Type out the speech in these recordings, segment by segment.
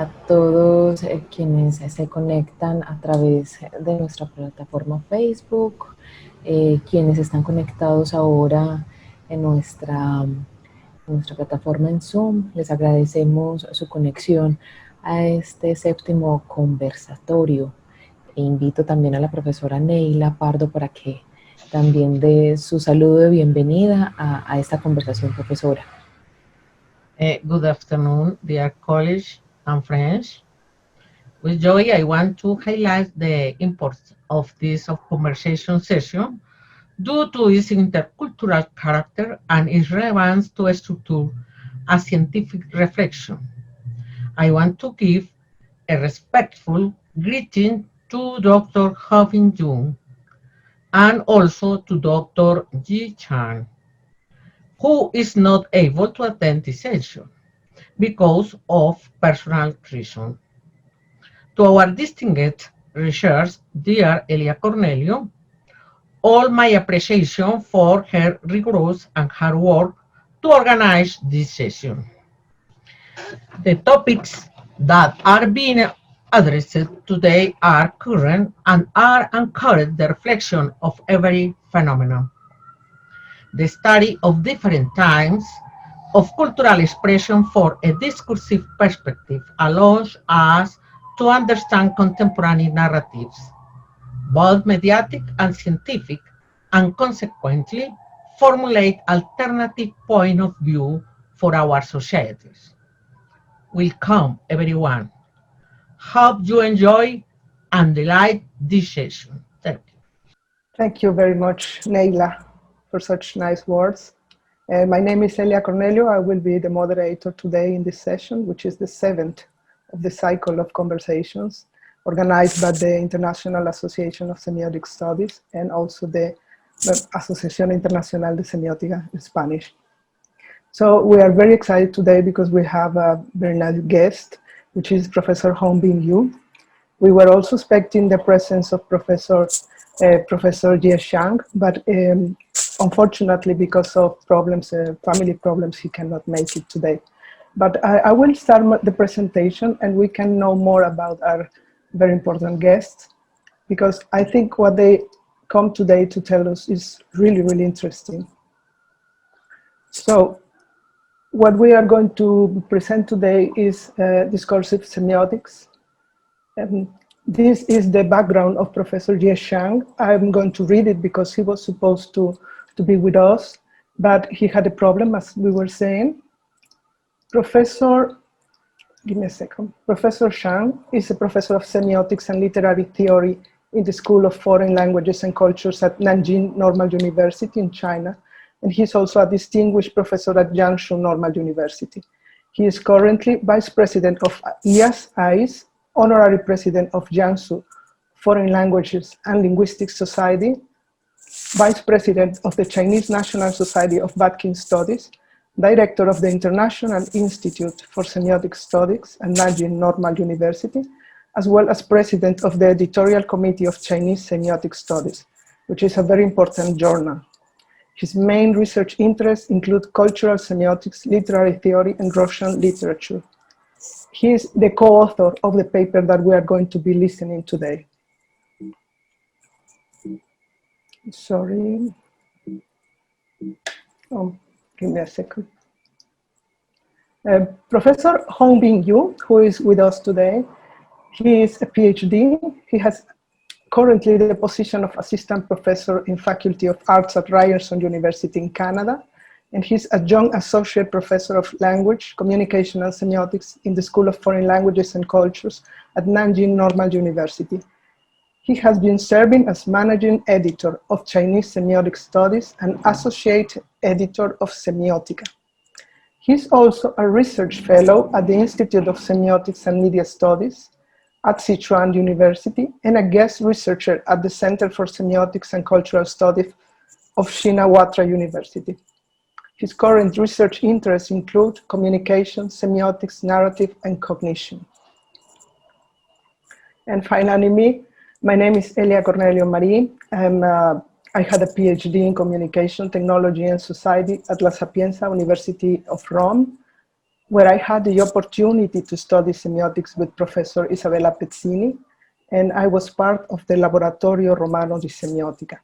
a todos quienes se conectan a través de nuestra plataforma Facebook, quienes están conectados ahora en nuestra plataforma en Zoom. Les agradecemos su conexión a este séptimo conversatorio. E invito también a la profesora Neila Pardo para que también dé su saludo de bienvenida a esta conversación, profesora. Good afternoon, dear colleagues and friends. With joy, I want to highlight the importance of this conversation session due to its intercultural character and its relevance to structure a scientific reflection. I want to give a respectful greeting to Dr. Hovin Jung and also to Dr. Ji Chan, who is not able to attend this session because of personal reasons. To our distinguished researchers, dear Elia Cornelio, all my appreciation for her rigorous and hard work to organize this session. The topics that are being addressed today are current and are encourage the reflection of every phenomenon. The study of different times of cultural expression for a discursive perspective allows us to understand contemporary narratives, both mediatic and scientific, and consequently formulate alternative point of view for our societies. Welcome, everyone. Hope you enjoy and delight this session. Thank you. Thank you very much, Neila, for such nice words. My name is Elia Cornelio. I will be the moderator today in this session, which is the 7th of the cycle of conversations organized by the International Association of Semiotic Studies and also the Asociación Internacional de Semiótica in Spanish. So we are very excited today because we have a very nice guest, which is Professor Hongbin Yu. We were also expecting the presence of Professor Jie Shang, but unfortunately, because of problems, family problems, he cannot make it today. But I will start the presentation and we can know more about our very important guests, because I think what they come today to tell us is really, really interesting. So what we are going to present today is discursive semiotics. This is the background of Professor Jie Shang. I'm going to read it because he was supposed to be with us, but he had a problem, as we were saying. Professor Shang is a professor of semiotics and literary theory in the School of Foreign Languages and Cultures at Nanjing Normal University in China, and he's also a distinguished professor at Jiangsu Normal University. He is currently Vice President of IASS AIS, Honorary President of Jiangsu Foreign Languages and Linguistic Society, Vice President of the Chinese National Society of Vatican Studies, Director of the International Institute for Semiotic Studies at Nanjing Normal University, as well as President of the Editorial Committee of Chinese Semiotic Studies, which is a very important journal. His main research interests include cultural semiotics, literary theory, and Russian literature. He is the co-author of the paper that we are going to be listening today. Sorry. Give me a second. Professor Hongbin Yu, who is with us today, he is a PhD. He has currently the position of Assistant Professor in Faculty of Arts at Ryerson University in Canada, and he's Adjunct Associate Professor of Language, Communication and Semiotics in the School of Foreign Languages and Cultures at Nanjing Normal University. He has been serving as Managing Editor of Chinese Semiotic Studies and Associate Editor of Semiotica. He's also a Research Fellow at the Institute of Semiotics and Media Studies at Sichuan University and a guest researcher at the Center for Semiotics and Cultural Studies of Shinawatra University. His current research interests include communication, semiotics, narrative, and cognition. And finally, me. My name is Elia Cornelio Marí. I had a PhD in Communication, Technology, and Society at La Sapienza University of Rome. where I had the opportunity to study semiotics with Professor Isabella Pezzini, and I was part of the Laboratorio Romano di Semiotica.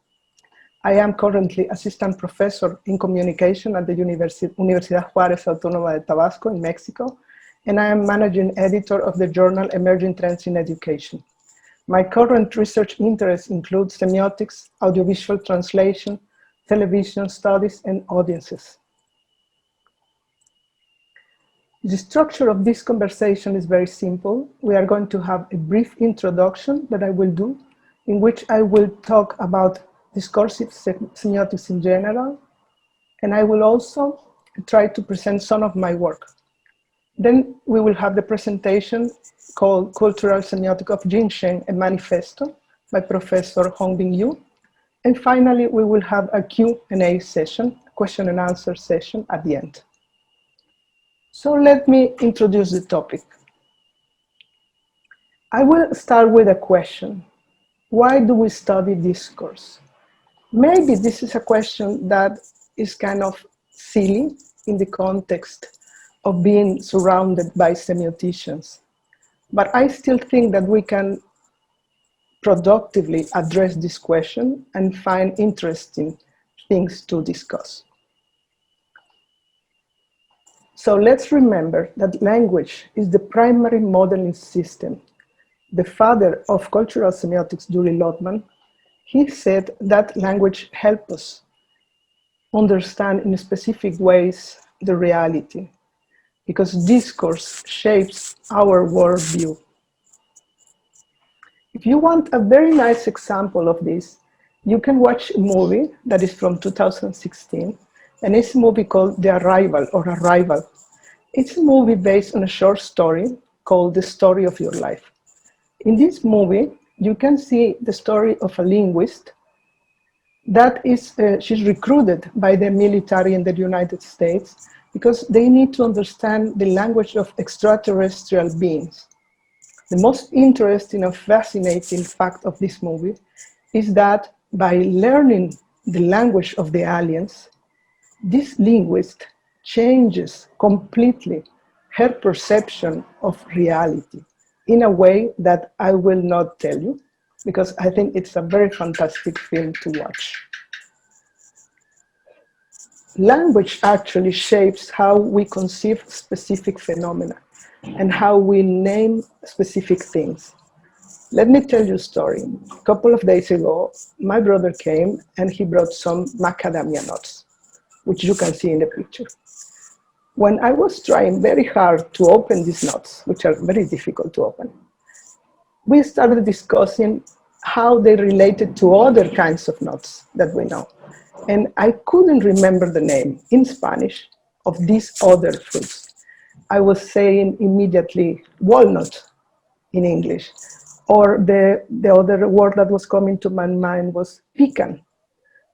I am currently assistant professor in communication at the Universidad Juárez Autónoma de Tabasco in Mexico, and I am managing editor of the journal Emerging Trends in Education. My current research interests include semiotics, audiovisual translation, television studies, and audiences. The structure of this conversation is very simple. We are going to have a brief introduction that I will do, in which I will talk about discursive semiotics in general, and I will also try to present some of my work. Then we will have the presentation called Cultural Semiotic of Jingshen, a Manifesto by Professor Hongbin Yu. And finally, we will have a Q&A session, question and answer session at the end. So let me introduce the topic. I will start with a question. Why do we study discourse? Maybe this is a question that is kind of silly in the context of being surrounded by semioticians. But I still think that we can productively address this question and find interesting things to discuss. So let's remember that language is the primary modeling system. The father of cultural semiotics, Yuri Lotman, he said that language helps us understand in specific ways the reality, because discourse shapes our worldview. If you want a very nice example of this, you can watch a movie that is from 2016, and it's a movie called The Arrival or Arrival. It's a movie based on a short story called The Story of Your Life. In this movie, you can see the story of a linguist that is, she's recruited by the military in the United States because they need to understand the language of extraterrestrial beings. The most interesting and fascinating fact of this movie is that by learning the language of the aliens, this linguist changes completely her perception of reality in a way that I will not tell you, because I think it's a very fantastic film to watch. Language actually shapes how we conceive specific phenomena and how we name specific things. Let me tell you a story. A couple of days ago, my brother came and he brought some macadamia nuts, which you can see in the picture. When I was trying very hard to open these nuts, which are very difficult to open, we started discussing how they related to other kinds of nuts that we know. And I couldn't remember the name in Spanish of these other fruits. I was saying immediately walnut in English, or the other word that was coming to my mind was pecan.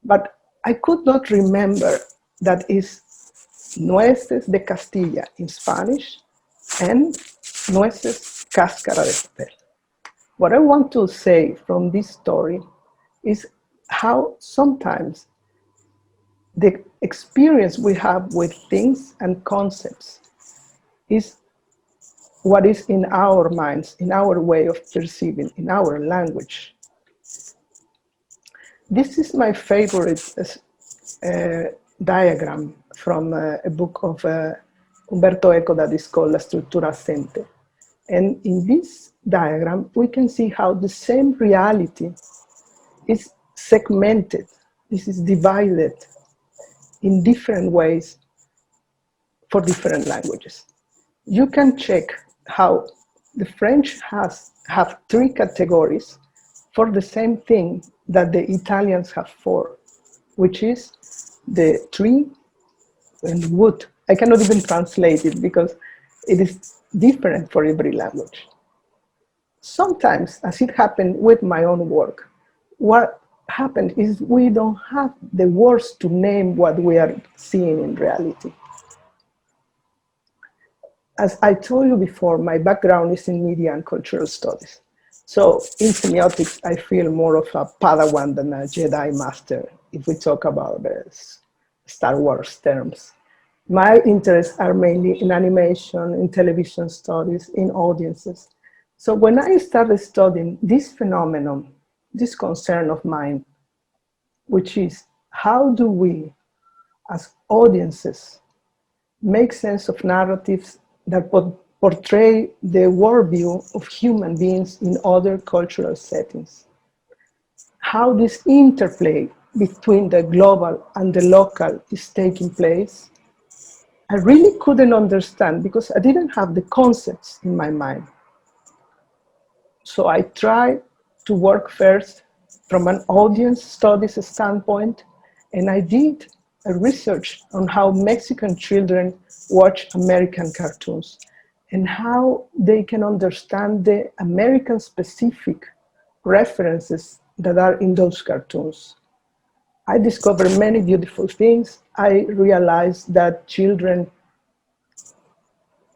But I could not remember that is nueces de Castilla in Spanish and nueces cáscara de papel. What I want to say from this story is how sometimes the experience we have with things and concepts is what is in our minds, in our way of perceiving, in our language. This is my favorite diagram from a book of Umberto Eco that is called La Struttura Assente. And in this diagram, we can see how the same reality is segmented. This is divided in different ways for different languages. You can check how the French have 3 categories for the same thing that the Italians have 4, which is the tree and wood. I cannot even translate it because it is different for every language. Sometimes, as it happened with my own work, what happened is we don't have the words to name what we are seeing in reality. As I told you before, my background is in media and cultural studies. So in semiotics, I feel more of a Padawan than a Jedi master, if we talk about Star Wars terms. My interests are mainly in animation, in television studies, in audiences. So when I started studying this phenomenon, this concern of mine, which is how do we, as audiences, make sense of narratives that portray the worldview of human beings in other cultural settings. How this interplay between the global and the local is taking place, I really couldn't understand because I didn't have the concepts in my mind. So I tried to work first from an audience studies standpoint, and I did a research on how Mexican children watch American cartoons and how they can understand the American specific references that are in those cartoons. I discovered many beautiful things. I realized that children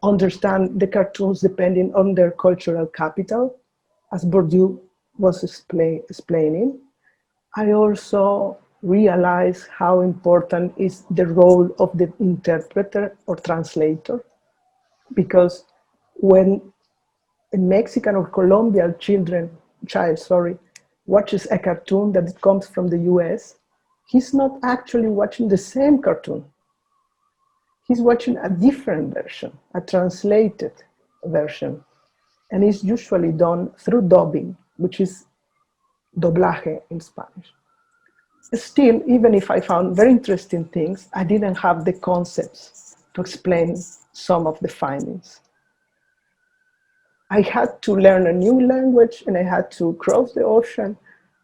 understand the cartoons depending on their cultural capital, as Bourdieu was explaining. I also realized how important is the role of the interpreter or translator, because when a Mexican or Colombian child watches a cartoon that comes from the US, he's not actually watching the same cartoon. He's watching a different version, a translated version. And it's usually done through dubbing, which is doblaje in Spanish. Still, even if I found very interesting things, I didn't have the concepts to explain some of the findings. I had to learn a new language and I had to cross the ocean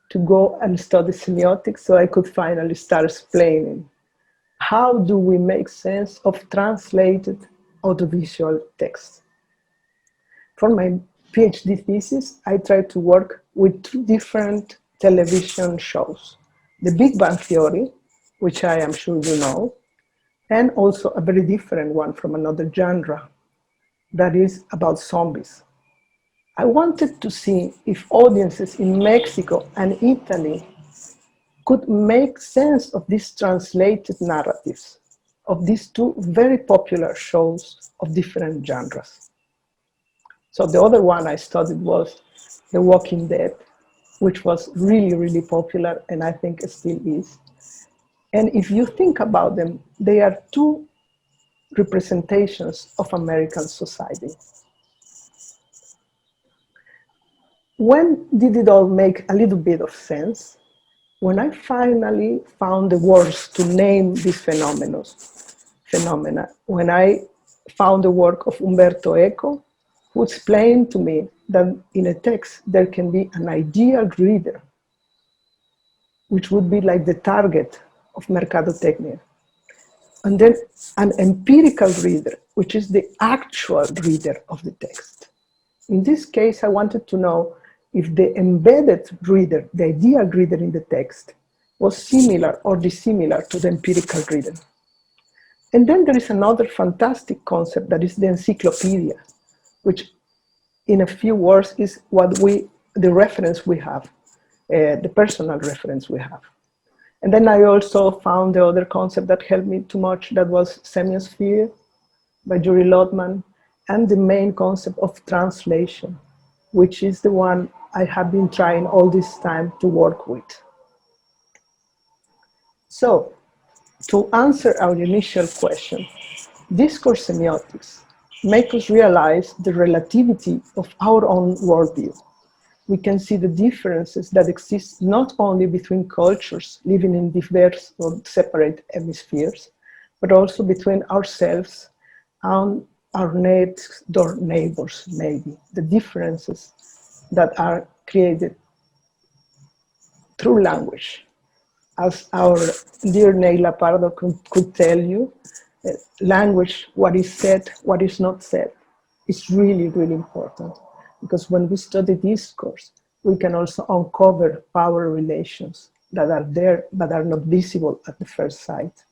to go and study semiotics so I could finally start explaining how do we make sense of translated audiovisual text. For my PhD thesis, I tried to work with two different television shows. The Big Bang Theory, which I am sure you know, and also a very different one from another genre that is about zombies. I wanted to see if audiences in Mexico and Italy could make sense of these translated narratives of these two very popular shows of different genres. So the other one I studied was The Walking Dead, which was really, really popular and I think it still is. And if you think about them, they are two representations of American society. When did it all make a little bit of sense? When I finally found the words to name these phenomena, when I found the work of Umberto Eco, who explained to me that in a text there can be an ideal reader, which would be like the target of Mercadotecnia, and then an empirical reader, which is the actual reader of the text. In this case, I wanted to know if the embedded reader, the ideal reader in the text, was similar or dissimilar to the empirical reader. And then there is another fantastic concept that is the encyclopedia, which in a few words is the reference we have, the personal reference we have. And then I also found the other concept that helped me too much, that was semiosphere by Yuri Lotman, and the main concept of translation, which is the one I have been trying all this time to work with. So, to answer our initial question, discourse semiotics make us realize the relativity of our own worldview. We can see the differences that exist not only between cultures living in diverse or separate hemispheres, but also between ourselves and our next door neighbors, maybe, the differences that are created through language. As our dear Neila Pardo could tell you, language, what is said, what is not said, is really, really important. Because when we study discourse, we can also uncover power relations that are there but are not visible at the first sight.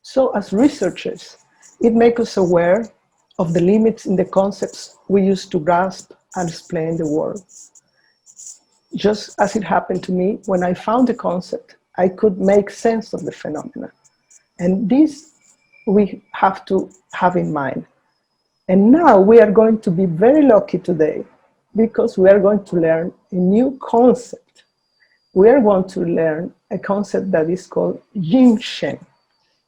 So as researchers, it makes us aware of the limits in the concepts we use to grasp and explain the world. Just as it happened to me, when I found the concept, I could make sense of the phenomena. And this we have to have in mind. And now we are going to be very lucky today because we are going to learn a new concept. We are going to learn a concept that is called Jingshen.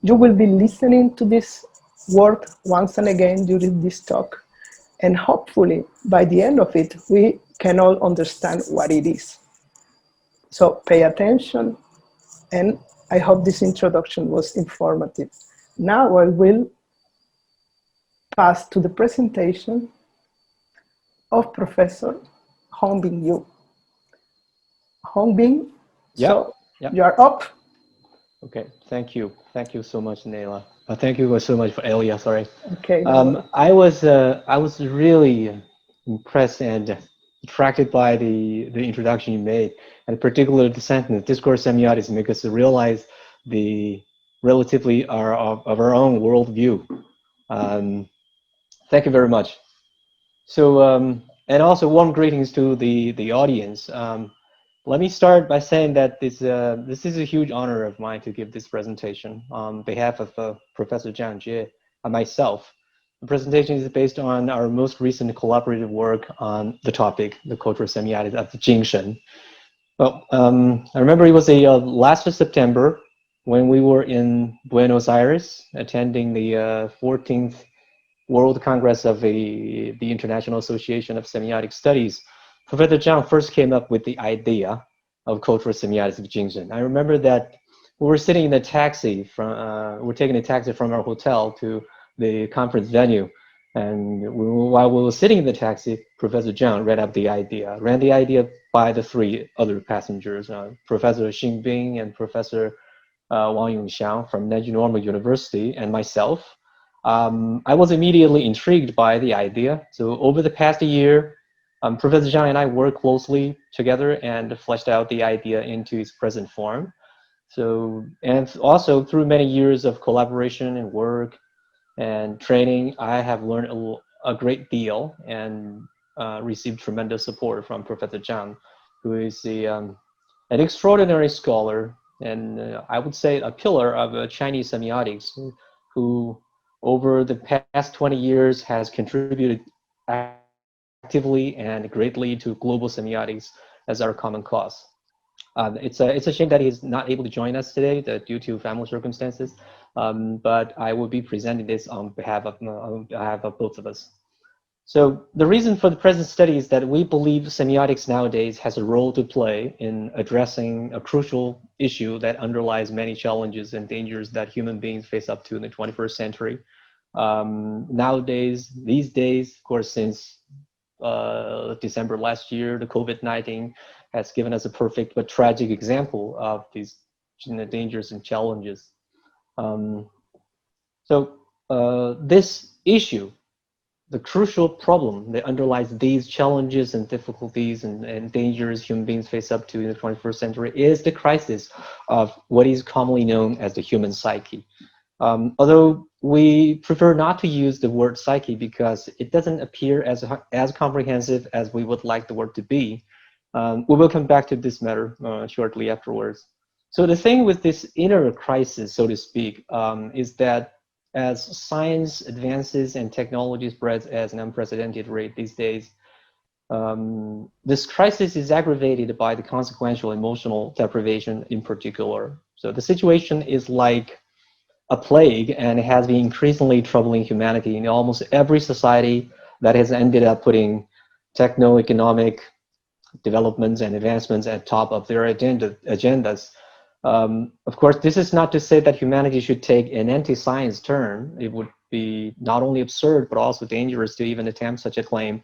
You will be listening to this word once and again during this talk. And hopefully by the end of it, we can all understand what it is. So pay attention, and I hope this introduction was informative. Now I will pass to the presentation of Professor Hongbin Yu. Hongbin, so you are up. Okay, thank you. Thank you so much, Nayla. Thank you so much for Elia, sorry. Okay. I was really impressed and attracted by the introduction you made, and particularly the sentence, discourse semiotics make us realize the relatively of our own worldview. Thank you very much. So, and also warm greetings to the audience. Let me start by saying that this is a huge honor of mine to give this presentation on behalf of Professor Zhang Jie and myself. The presentation is based on our most recent collaborative work on the topic, the cultural semiotics of Jingshen. Well, I remember it was last September when we were in Buenos Aires attending the 14th World Congress of the International Association of Semiotic Studies. Professor Zhang first came up with the idea of cultural semiotics of Jingshen. I remember that we were sitting in a taxi from, we're taking a taxi from our hotel to the conference venue. And while we were sitting in the taxi, Professor Zhang ran the idea by the three other passengers, Professor Xing Bing and Professor Wang Yongxiang from Nanjing Normal University and myself. I was immediately intrigued by the idea. So over the past year, Professor Zhang and I worked closely together and fleshed out the idea into its present form. So, and also through many years of collaboration and work and training, I have learned a great deal and received tremendous support from Professor Zhang, who is an extraordinary scholar and I would say a pillar of Chinese semiotics, who over the past 20 years has contributed actively and greatly to global semiotics as our common cause. It's a shame that he's not able to join us today due to family circumstances, but I will be presenting this on behalf of both of us. So the reason for the present study is that we believe semiotics nowadays has a role to play in addressing a crucial issue that underlies many challenges and dangers that human beings face up to in the 21st century. Nowadays, these days, of course, since December last year, the COVID-19 has given us a perfect but tragic example of these dangers and challenges. This issue, the crucial problem that underlies these challenges and difficulties and dangers human beings face up to in the 21st century is the crisis of what is commonly known as the human psyche. Although we prefer not to use the word psyche because it doesn't appear as comprehensive as we would like the word to be, we will come back to this matter shortly afterwards. So the thing with this inner crisis, so to speak, is that as science advances and technology spreads at an unprecedented rate these days, this crisis is aggravated by the consequential emotional deprivation in particular. So the situation is like a plague, and it has been increasingly troubling humanity in almost every society that has ended up putting techno-economic developments and advancements at top of their agendas. Of course, this is not to say that humanity should take an anti-science turn. It would be not only absurd, but also dangerous to even attempt such a claim.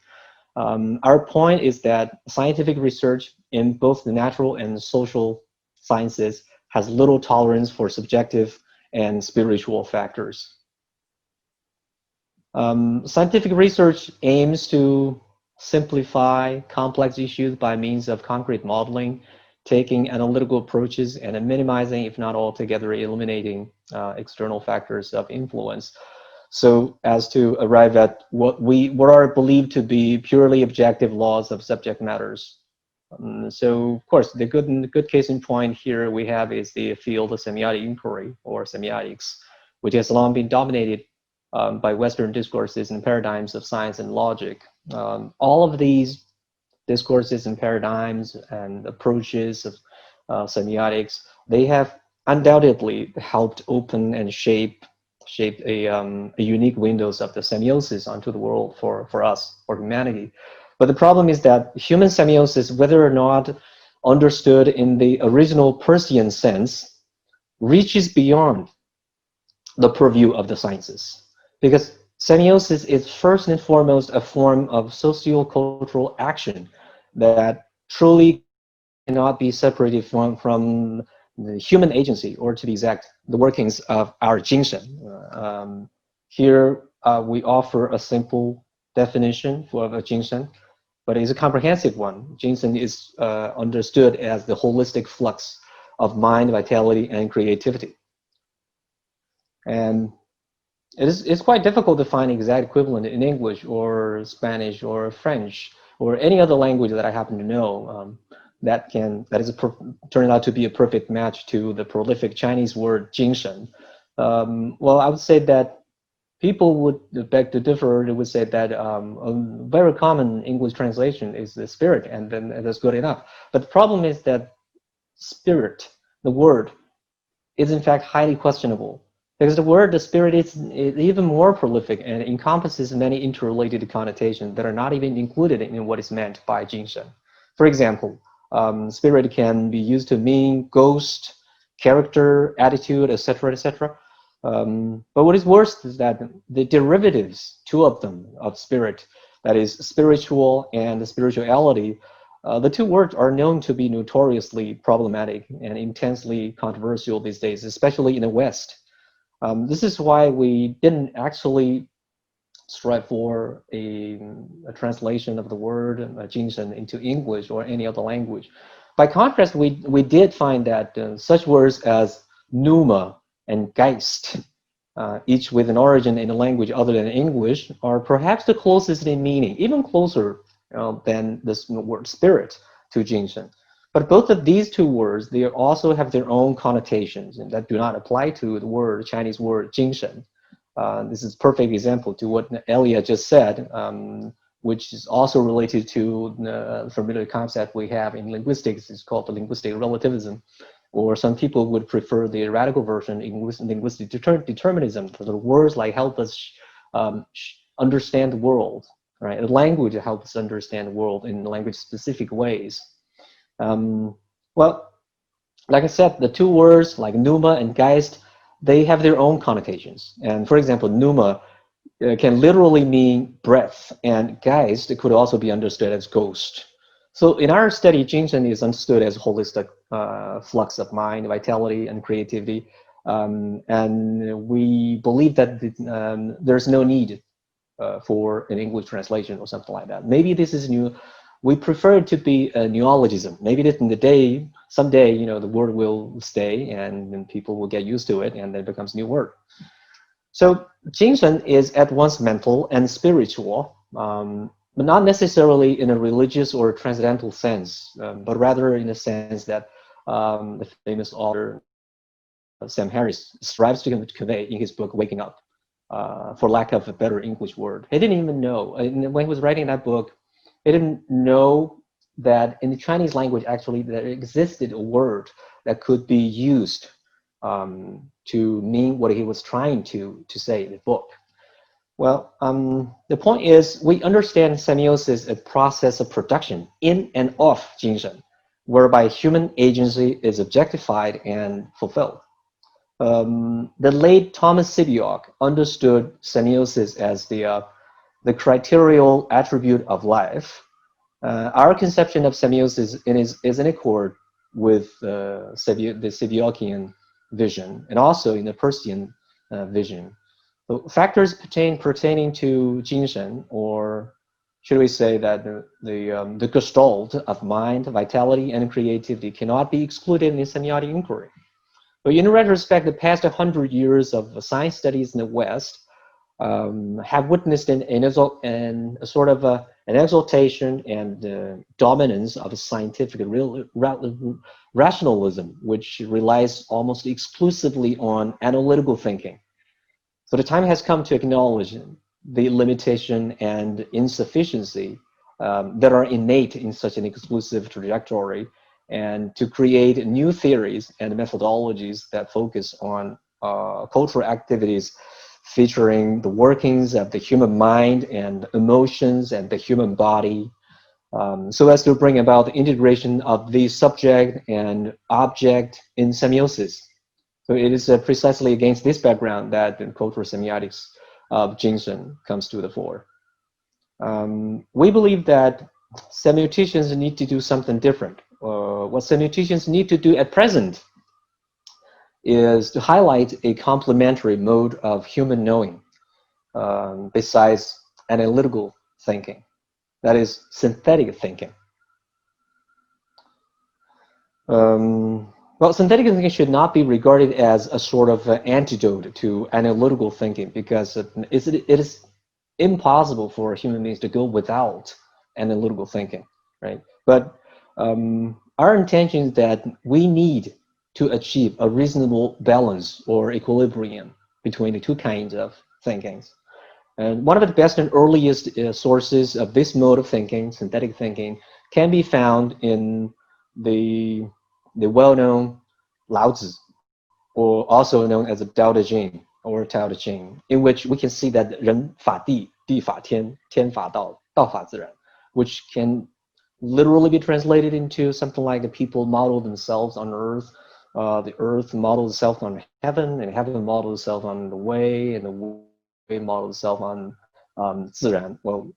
Our point is that scientific research in both the natural and social sciences has little tolerance for subjective and spiritual factors. Scientific research aims to simplify complex issues by means of concrete modeling, taking analytical approaches and minimizing, if not altogether eliminating, external factors of influence, so as to arrive at what are believed to be purely objective laws of subject matters. So, of course, the good case in point here we have is the field of semiotic inquiry, or semiotics, which has long been dominated by Western discourses and paradigms of science and logic. All of these discourses and paradigms and approaches of semiotics, they have undoubtedly helped open and shape a unique windows of the semiosis onto the world for us, for humanity. But the problem is that human semiosis, whether or not understood in the original Persian sense, reaches beyond the purview of the sciences. Because semiosis is first and foremost a form of socio-cultural action that truly cannot be separated from the human agency, or to be exact, the workings of our Jingshen. Here we offer a simple definition for a Jingshen, but it's a comprehensive one. Jingshen is understood as the holistic flux of mind, vitality, and creativity. And it's quite difficult to find exact equivalent in English or Spanish or French or any other language that I happen to know that turn out to be a perfect match to the prolific Chinese word Jingshen. Well, I would say that people would beg to differ. They would say that a very common English translation is the spirit, and then that's good enough. But the problem is that spirit, the word, is in fact highly questionable. Because the spirit is even more prolific and encompasses many interrelated connotations that are not even included in what is meant by Jingshen. For example, spirit can be used to mean ghost, character, attitude, etc., etc. But what is worse is that the derivatives, two of them, of spirit, that is spiritual and spirituality, the two words are known to be notoriously problematic and intensely controversial these days, especially in the West. This is why we didn't actually strive for a translation of the word Jingshen into English or any other language. By contrast, we did find that such words as pneuma and Geist, each with an origin in a language other than English, are perhaps the closest in meaning, even closer than this word spirit to Jingshen. But both of these two words, they also have their own connotations and that do not apply to the Chinese word Jingshen. This is a perfect example to what Elia just said, which is also related to the familiar concept we have in linguistics. It's called the linguistic relativism, or some people would prefer the radical version, linguistic determinism, for the words like help us understand the world, right? The language helps us understand the world in language-specific ways. Well, like I said, the two words like pneuma and Geist, they have their own connotations. And for example, pneuma can literally mean breath, and Geist could also be understood as ghost. So in our study, Jingshen is understood as holistic flux of mind, vitality, and creativity. And we believe that there's no need for an English translation or something like that. Maybe this is new. We prefer it to be a neologism. Maybe that in the day, someday, you know, the word will stay and people will get used to it and then it becomes a new word. So Jingshen is at once mental and spiritual, but not necessarily in a religious or transcendental sense, but rather in a sense that the famous author Sam Harris strives to convey in his book, Waking Up, for lack of a better English word. He didn't even know, when he was writing that book, he didn't know that in the Chinese language, actually, there existed a word that could be used to mean what he was trying to say in the book. Well, the point is, we understand semiosis as a process of production in and of Jingshen, whereby human agency is objectified and fulfilled. The late Thomas Sibioc understood semiosis as the criterial attribute of life. Our conception of semiosis is in accord with the Sibiocian vision and also in the Persian vision. So factors pertaining to Jingshen, or should we say that the gestalt of mind, vitality, and creativity cannot be excluded in semiotic inquiry. But in retrospect, the past 100 years of science studies in the West have witnessed an sort of an exaltation and dominance of a scientific rationalism, which relies almost exclusively on analytical thinking. So the time has come to acknowledge the limitation and insufficiency that are innate in such an exclusive trajectory, and to create new theories and methodologies that focus on cultural activities featuring the workings of the human mind and emotions and the human body, so as to bring about the integration of the subject and object in semiosis. So it is precisely against this background that the cultural semiotics of Jingshen comes to the fore. We believe that semioticians need to do something different. What semioticians need to do at present is to highlight a complementary mode of human knowing besides analytical thinking, that is synthetic thinking. Well, synthetic thinking should not be regarded as a sort of antidote to analytical thinking, because it is impossible for human beings to go without analytical thinking, right? But our intention is that we need to achieve a reasonable balance or equilibrium between the two kinds of thinkings. And one of the best and earliest sources of this mode of thinking, synthetic thinking, can be found in the well-known Lao Tzu, or also known as the Tao Te Ching or Tao Te Ching, in which we can see that 人法地，地法天，天法道，道法自然, which can literally be translated into something like the people model themselves on earth, the earth models itself on heaven, and heaven models itself on the way, and the way models itself on 自然. Well,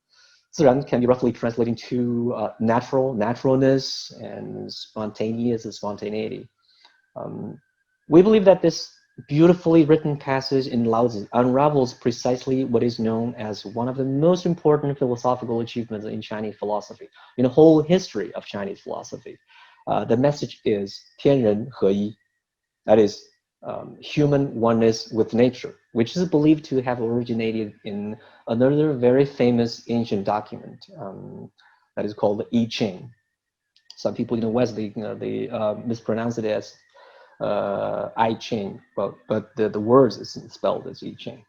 自然 can be roughly translated to naturalness, and spontaneous is spontaneity. We believe that this beautifully written passage in Lao Tzu unravels precisely what is known as one of the most important philosophical achievements in Chinese philosophy, in the whole history of Chinese philosophy. The message is 天人合一, that is human oneness with nature, which is believed to have originated in another very famous ancient document that is called the I Ching. Some people in the West, they mispronounce it as I Ching, but the words is spelled as I Ching.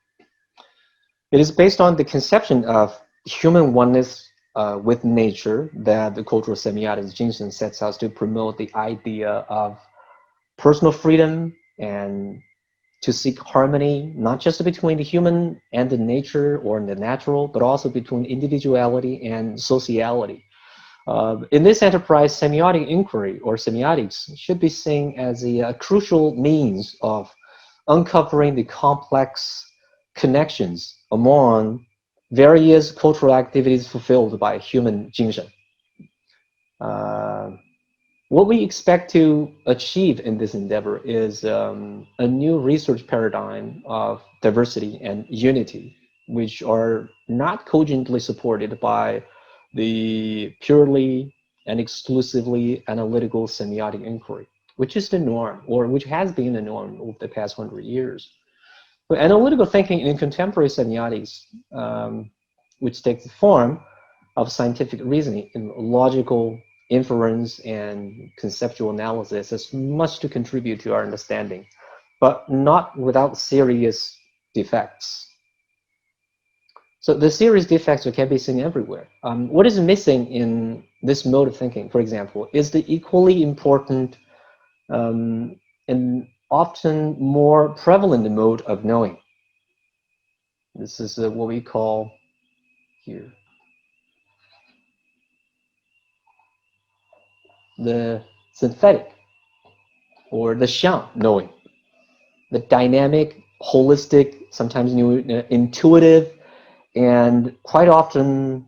It is based on the conception of human oneness with nature that the cultural semiotics Jingshen sets out to promote the idea of personal freedom and to seek harmony, not just between the human and the nature or the natural, but also between individuality and sociality. In this enterprise, semiotic inquiry or semiotics should be seen as a crucial means of uncovering the complex connections among various cultural activities fulfilled by human Jingshen. What we expect to achieve in this endeavor is a new research paradigm of diversity and unity, which are not cogently supported by the purely and exclusively analytical semiotic inquiry, which is the norm, or which has been the norm over the past 100 years. But analytical thinking in contemporary semiotics, which takes the form of scientific reasoning in logical inference and conceptual analysis, has much to contribute to our understanding, but not without serious defects. So the serious defects can be seen everywhere. What is missing in this mode of thinking, for example, is the equally important and often more prevalent mode of knowing. This is what we call here the synthetic or the xiang knowing, the dynamic, holistic, sometimes intuitive, and quite often,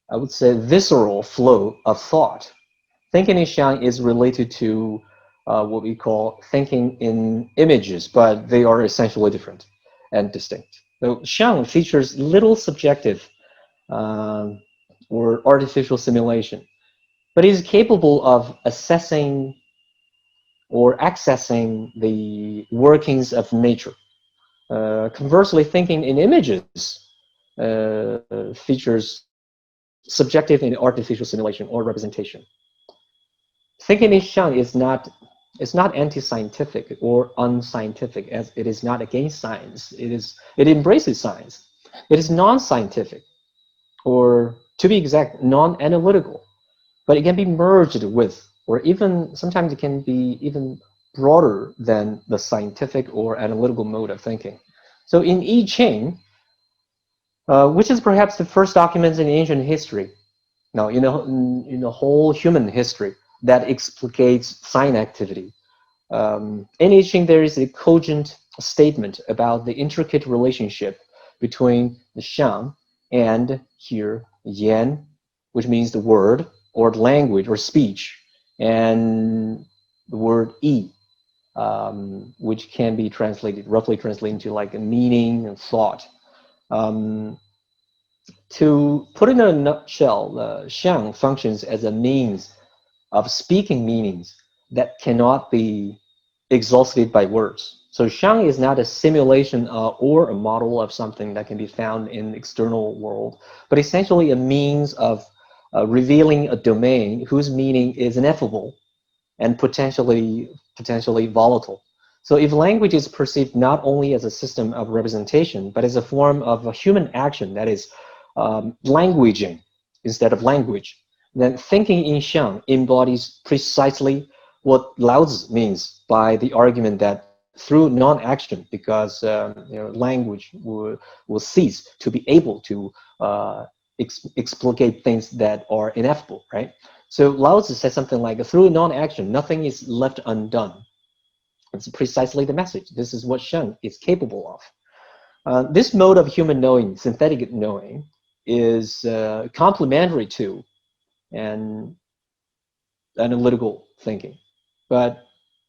I would say, visceral flow of thought. Thinking in xiang is related to what we call thinking in images, but they are essentially different and distinct. So xiang features little subjective or artificial simulation, but is capable of assessing or accessing the workings of nature. Conversely, thinking in images features subjective and artificial simulation or representation. Thinking in Shang is not anti-scientific or unscientific, as it is not against science. It embraces science. It is non-scientific, or to be exact, non-analytical, but it can be merged with, or even sometimes it can be even broader than the scientific or analytical mode of thinking. So in I Ching, which is perhaps the first document in ancient history, no, in the whole human history, that explicates sign activity. In I Ching, there is a cogent statement about the intricate relationship between the Shang and here Yan, which means the word or language or speech, and the word Yi, which can be roughly translated into like a meaning and thought. To put it in a nutshell, Shang functions as a means of speaking meanings that cannot be exhausted by words. So Shang is not a simulation or a model of something that can be found in the external world, but essentially a means of revealing a domain whose meaning is ineffable and potentially volatile. So if language is perceived not only as a system of representation, but as a form of a human action, that is languaging instead of language, then thinking in Shang embodies precisely what Lao Tzu means by the argument that through non-action, because language will cease to be able to explicate things that are ineffable, right? So Lao Tzu says something like, through non-action, nothing is left undone. It's precisely the message. This is what Shang is capable of. This mode of human knowing, synthetic knowing, is complementary to and analytical thinking. But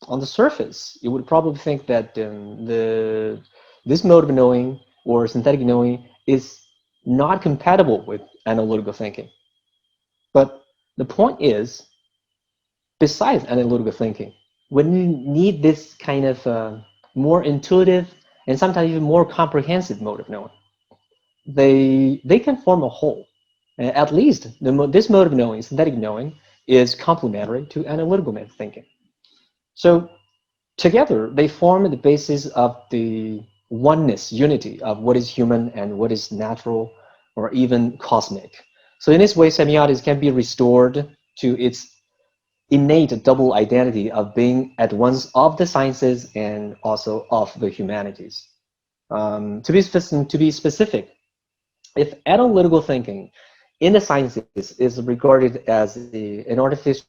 on the surface, you would probably think that this mode of knowing or synthetic knowing is not compatible with analytical thinking. But the point is, besides analytical thinking, when you need this kind of more intuitive and sometimes even more comprehensive mode of knowing, they can form a whole. At least this mode of knowing, synthetic knowing, is complementary to analytical method thinking. So together, they form the basis of the oneness, unity of what is human and what is natural or even cosmic. So in this way, semiotics can be restored to its innate double identity of being at once of the sciences and also of the humanities. To be specific, if analytical thinking in the sciences is regarded as an artificial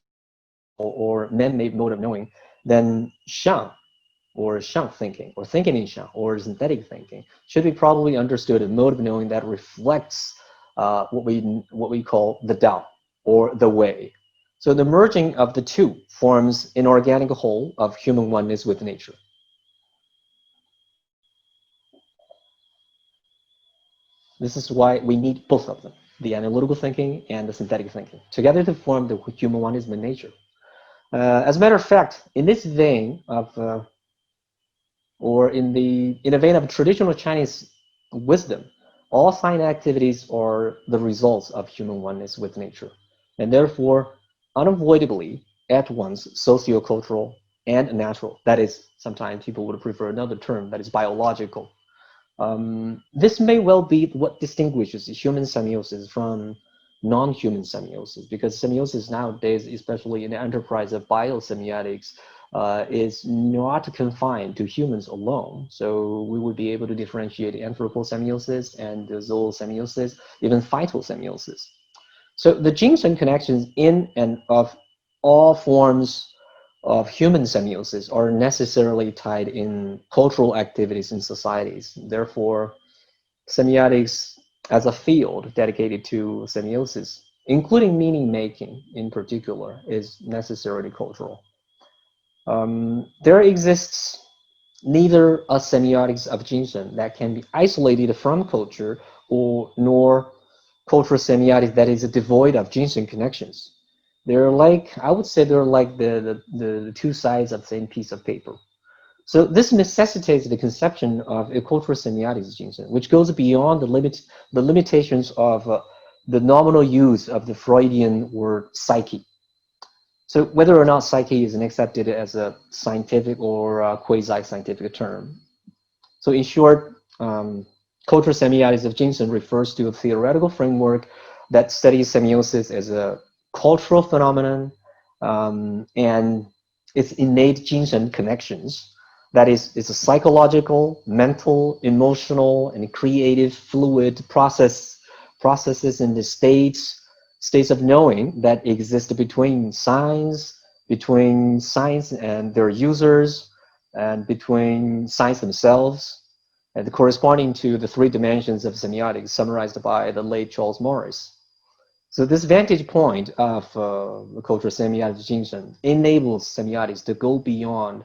or man-made mode of knowing, then Shang, or Shang thinking, or thinking in Shang, or synthetic thinking, should be probably understood as a mode of knowing that reflects what we call the Tao, or the way. So the merging of the two forms an organic whole of human oneness with nature. This is why we need both of them, the analytical thinking and the synthetic thinking, together to form the human oneness with nature. As a matter of fact, in this vein of, or in a vein of traditional Chinese wisdom, all sign activities are the results of human oneness with nature, and therefore unavoidably at once socio-cultural and natural. That is, sometimes people would prefer another term, that is biological. This may well be what distinguishes human semiosis from non-human semiosis, because semiosis nowadays, especially in the enterprise of biosemiotics, is not confined to humans alone. So we would be able to differentiate anthroposemiosis and zoosemiosis, even phytosemiosis. So the Jingshen connections in and of all forms of human semiosis are necessarily tied in cultural activities in societies. Therefore, semiotics as a field dedicated to semiosis, including meaning making in particular, is necessarily cultural. There exists neither a semiotics of Jingshen that can be isolated from culture, nor cultural semiotics that is devoid of Jingshen connections. They're like, I would say they're like the two sides of the same piece of paper. So this necessitates the conception of a cultural semiotics, Jingshen, which goes beyond the limitations of the nominal use of the Freudian word psyche. So whether or not psyche is accepted as a scientific or quasi-scientific term. So in short, cultural semiotics of Jingshen refers to a theoretical framework that studies semiosis as a cultural phenomenon and its innate Jingshen connections. That is, it's a psychological, mental, emotional, and creative fluid processes in the states of knowing that exist between science and their users, and between science themselves, and corresponding to the three dimensions of semiotics summarized by the late Charles Morris. So this vantage point of cultural semiotics Jingshen enables semiotics to go beyond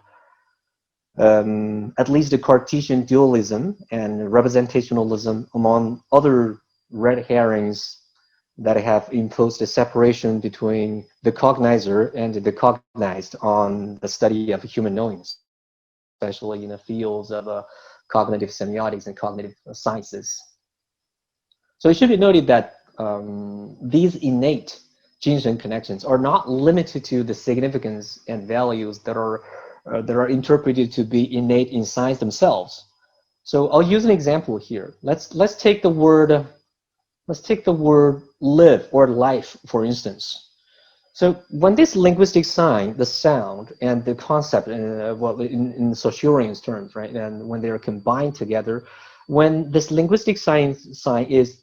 at least the Cartesian dualism and representationalism among other red herrings that have imposed a separation between the cognizer and the cognized on the study of human knowings, especially in the fields of cognitive semiotics and cognitive sciences. So it should be noted that these innate Jingshen connections are not limited to the significance and values that are interpreted to be innate in science themselves. So I'll use an example here. Let's take the word live or life, for instance. So when this linguistic sign, the sound and the concept, well, in Saussurean's terms, right, and when they are combined together, when this linguistic sign is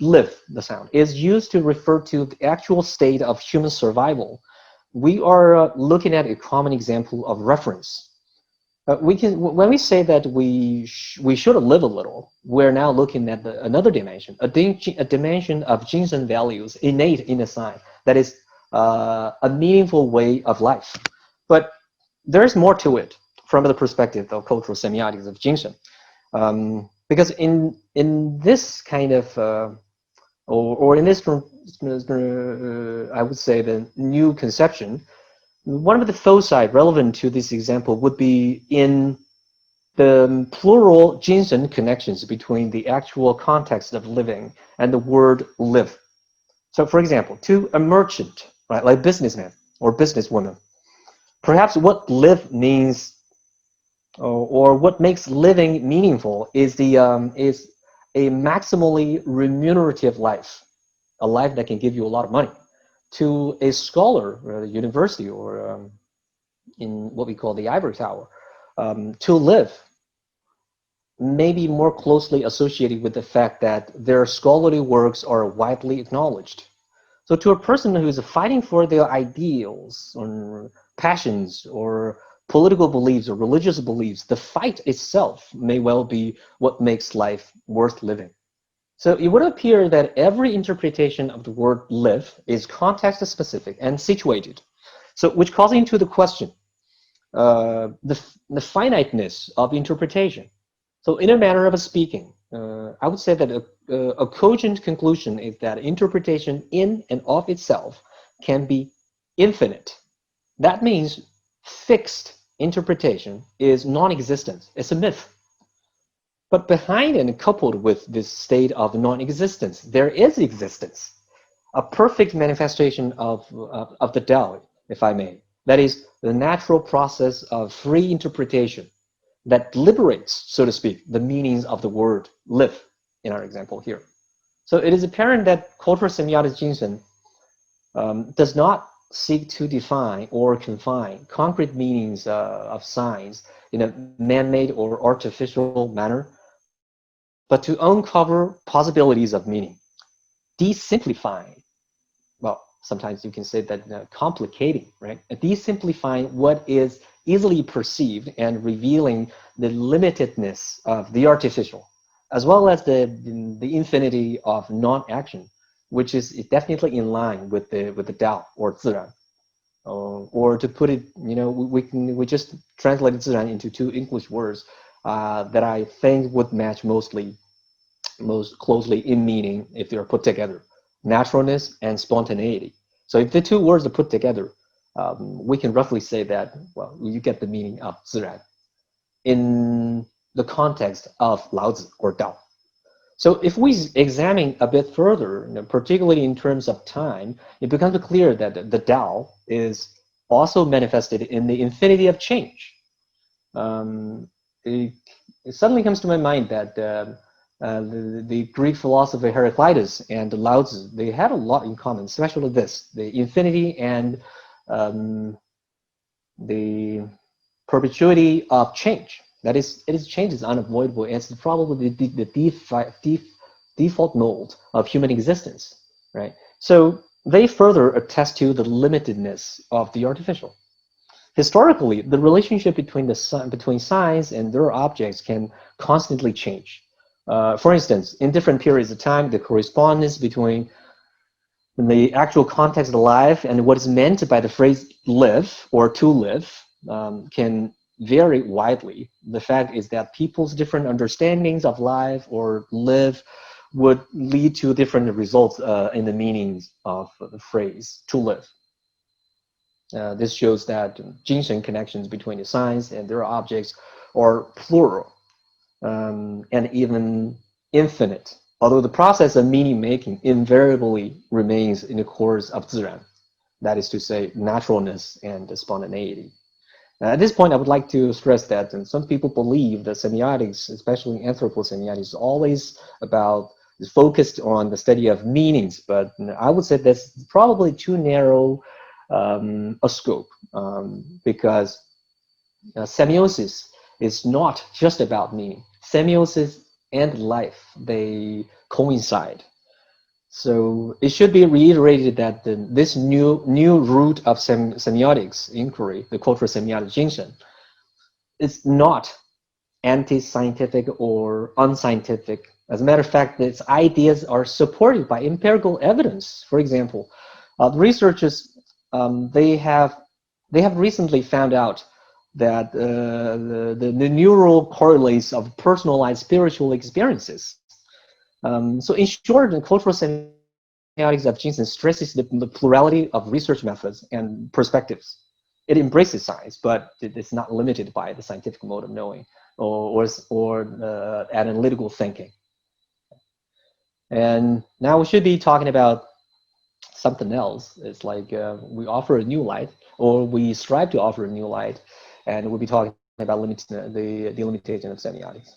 live, the sound, is used to refer to the actual state of human survival, we are looking at a common example of reference. When we say that we should live a little, we're now looking at another dimension, a dimension of Jingshen values innate in the sign, that is a meaningful way of life. But there's more to it from the perspective of cultural semiotics of Jingshen. Because in this kind of, or in this, I would say, the new conception, one of the foci relevant to this example would be in the plural Jingshen connections between the actual context of living and the word live. So for example, to a merchant, right, like businessman or businesswoman, perhaps what live means, or what makes living meaningful is is a maximally remunerative life, a life that can give you a lot of money. To a scholar or a university, or in what we call the ivory tower, to live may be more closely associated with the fact that their scholarly works are widely acknowledged. So to a person who is fighting for their ideals or passions or political beliefs or religious beliefs, the fight itself may well be what makes life worth living. So it would appear that every interpretation of the word live is context specific and situated. So which calls into the question, the finiteness of interpretation. So in a manner of speaking, I would say that a cogent conclusion is that interpretation in and of itself can be infinite. That means fixed interpretation is non-existent. It's a myth. But behind and coupled with this state of non-existence, there is existence, a perfect manifestation of the Tao, if I may. That is the natural process of free interpretation that liberates, so to speak, the meanings of the word live in our example here. So it is apparent that cultural semiotics Jingshen does not seek to define or confine concrete meanings of signs in a man-made or artificial manner, but to uncover possibilities of meaning, desimplifying, well, sometimes you can say that complicating, right? Desimplifying what is easily perceived and revealing the limitedness of the artificial, as well as the infinity of non-action, which is definitely in line with the Tao or Ziran. Or to put it, we just translated Ziran into two English words that I think would match most closely in meaning if they are put together: naturalness and spontaneity. So if the two words are put together, we can roughly say that, well, you get the meaning of Ziran. in the context of Laozi or Dao. So if we examine a bit further, particularly in terms of time, it becomes clear that the Tao is also manifested in the infinity of change. It suddenly comes to my mind that the Greek philosopher Heraclitus and Laozi, they had a lot in common, especially this, the infinity and the perpetuity of change. That is, change is unavoidable. It's probably the default mode of human existence, right? So they further attest to the limitedness of the artificial. Historically, the relationship between science and their objects can constantly change. For instance, in different periods of time, the correspondence between the actual context of life and what is meant by the phrase live or to live can vary widely. The fact is that people's different understandings of life or live would lead to different results in the meanings of the phrase to live. This shows that Jingshen connections between the science and their objects are plural and even infinite, although the process of meaning making invariably remains in the course of Ziran, that is to say, naturalness and spontaneity. At this point, I would like to stress that some people believe that semiotics, especially anthroposemiotics, is always focused on the study of meanings, but I would say that's probably too narrow a scope, because semiosis is not just about meaning. Semiosis and life, they coincide. So it should be reiterated that this new route of semiotics inquiry, the cultural semiotic Jingshen, is not anti-scientific or unscientific. As a matter of fact, its ideas are supported by empirical evidence. For example, researchers they have recently found out that the neural correlates of personalized spiritual experiences. So in short, the cultural semiotics of Jingshen stresses the plurality of research methods and perspectives. It embraces science, but it's not limited by the scientific mode of knowing or analytical thinking. And now we should be talking about something else. It's like we offer a new light, or we strive to offer a new light, and we'll be talking about the limitation of semiotics.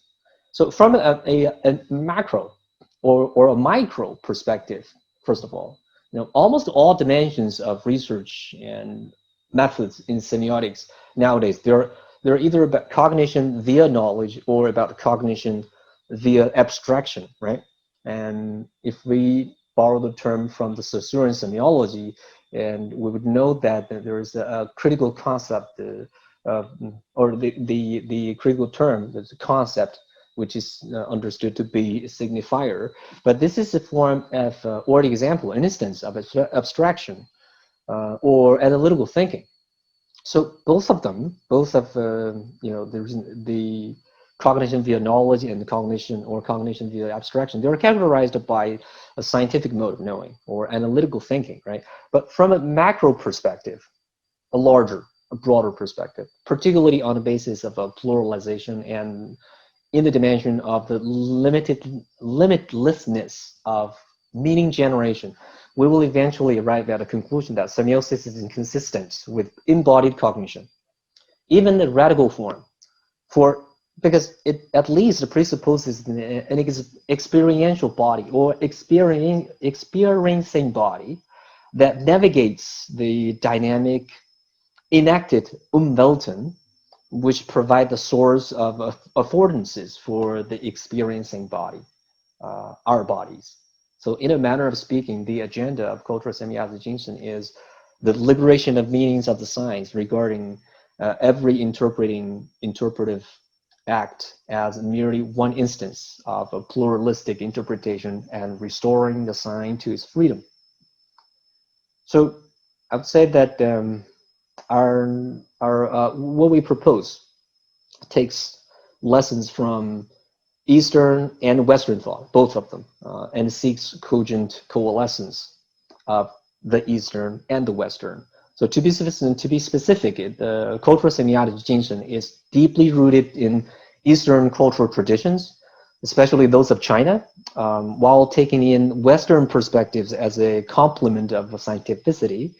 So from a macro or a micro perspective, first of all, almost all dimensions of research and methods in semiotics nowadays, they're either about cognition via knowledge or about cognition via abstraction, right? And if we borrow the term from the Saussure semiology, and we would know that there is a critical concept, or the critical term, there's a concept which is understood to be a signifier. But this is a form of, or the example, an instance of abstraction or analytical thinking. So both of them, there's the cognition via knowledge and the cognition via abstraction, they're characterized by a scientific mode of knowing or analytical thinking, right? But from a macro perspective, a broader perspective, particularly on the basis of a pluralization and in the dimension of the limitlessness of meaning generation, we will eventually arrive at a conclusion that semiosis is inconsistent with embodied cognition, even the radical form, because it at least presupposes an experiential body or experiencing body that navigates the dynamic enacted Umwelten, which provide the source of affordances for the experiencing body, our bodies. So in a manner of speaking, the agenda of cultural semiotic Jingshen is the liberation of meanings of the science regarding every interpretive act as merely one instance of a pluralistic interpretation and restoring the sign to its freedom. So I would say that what we propose takes lessons from Eastern and Western thought, both of them, and seeks cogent coalescence of the Eastern and the Western So to be specific, the cultural semiotics of Jingshen is deeply rooted in Eastern cultural traditions, especially those of China, while taking in Western perspectives as a complement of scientificity.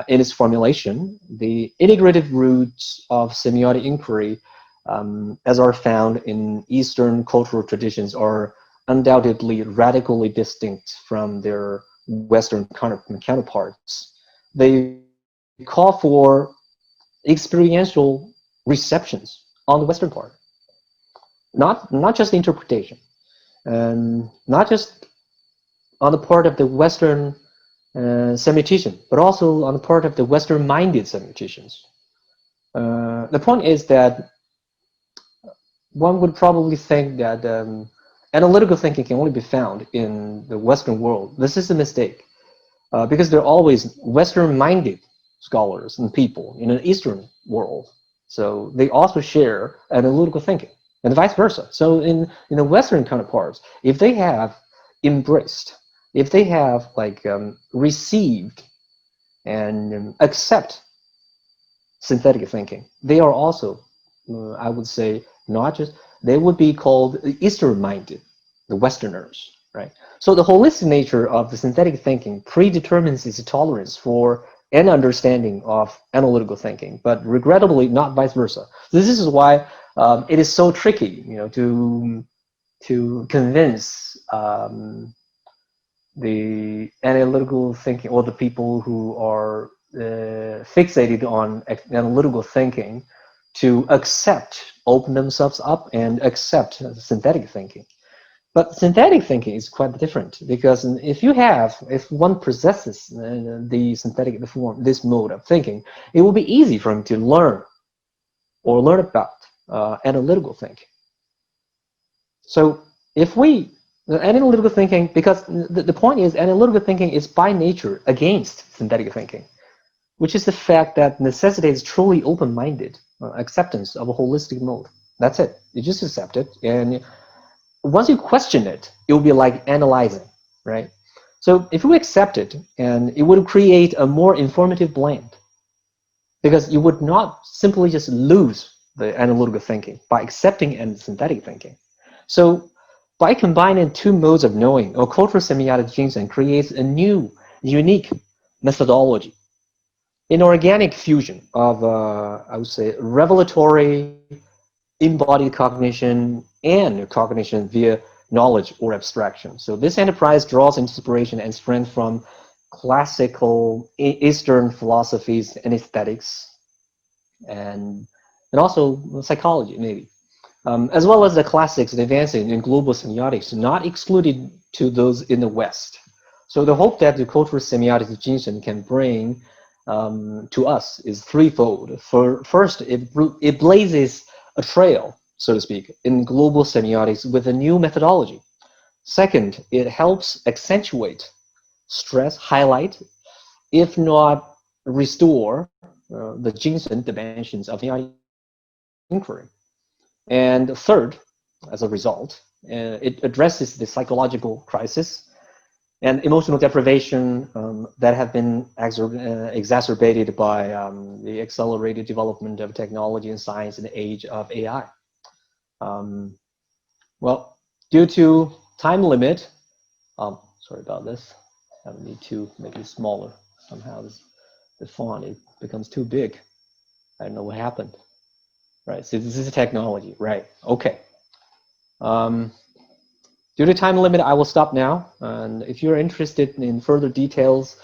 In its formulation, the integrative roots of semiotic inquiry, as are found in Eastern cultural traditions, are undoubtedly radically distinct from their Western counterparts. They call for experiential receptions on the Western part, not just interpretation, and not just on the part of the Western semiotician, but also on the part of the Western-minded semioticians. The point is that one would probably think that analytical thinking can only be found in the Western world. This is a mistake, because there are always Western-minded scholars and people in an Eastern world. So they also share analytical thinking, and vice versa. So in the Western counterparts, if they have embraced, if they have received and accept synthetic thinking, they are also, I would say, not just, they would be called Eastern-minded, the Westerners, right? So the holistic nature of the synthetic thinking predetermines its tolerance for an understanding of analytical thinking, but regrettably not vice versa. This is why it is so tricky, to convince the analytical thinking, or the people who are fixated on analytical thinking, to open themselves up and accept synthetic thinking. But synthetic thinking is quite different, because if one possesses the synthetic form, this mode of thinking, it will be easy for him to learn about analytical thinking. So analytical thinking, because the point is, analytical thinking is by nature against synthetic thinking, which is the fact that necessitates truly open-minded acceptance of a holistic mode. That's it. You just accept it, and once you question it, it will be like analyzing, right? So if you accept it, and it would create a more informative blend, because you would not simply just lose the analytical thinking by accepting and synthetic thinking. So by combining two modes of knowing, or cultural semiotic Jingshen creates a new, unique methodology, an organic fusion of, I would say, revelatory, embodied cognition, and cognition via knowledge or abstraction. So this enterprise draws inspiration and strength from classical Eastern philosophies and aesthetics, and also psychology, maybe. As well as the classics advancing in global semiotics, not excluded to those in the West. So the hope that the cultural semiotics of Jingshen can bring to us is threefold. First, it blazes a trail, so to speak, in global semiotics with a new methodology. Second, it helps accentuate, stress, highlight, if not restore, the Jingshen dimensions of semiotic inquiry. And third, as a result, it addresses the psychological crisis and emotional deprivation that have been exacerbated by the accelerated development of technology and science in the age of AI. Well, due to time limit, sorry about this, I need to make it smaller. Somehow the font, it becomes too big. I don't know what happened. Right, so this is a technology, right? Okay. Due to time limit, I will stop now. And if you're interested in further details,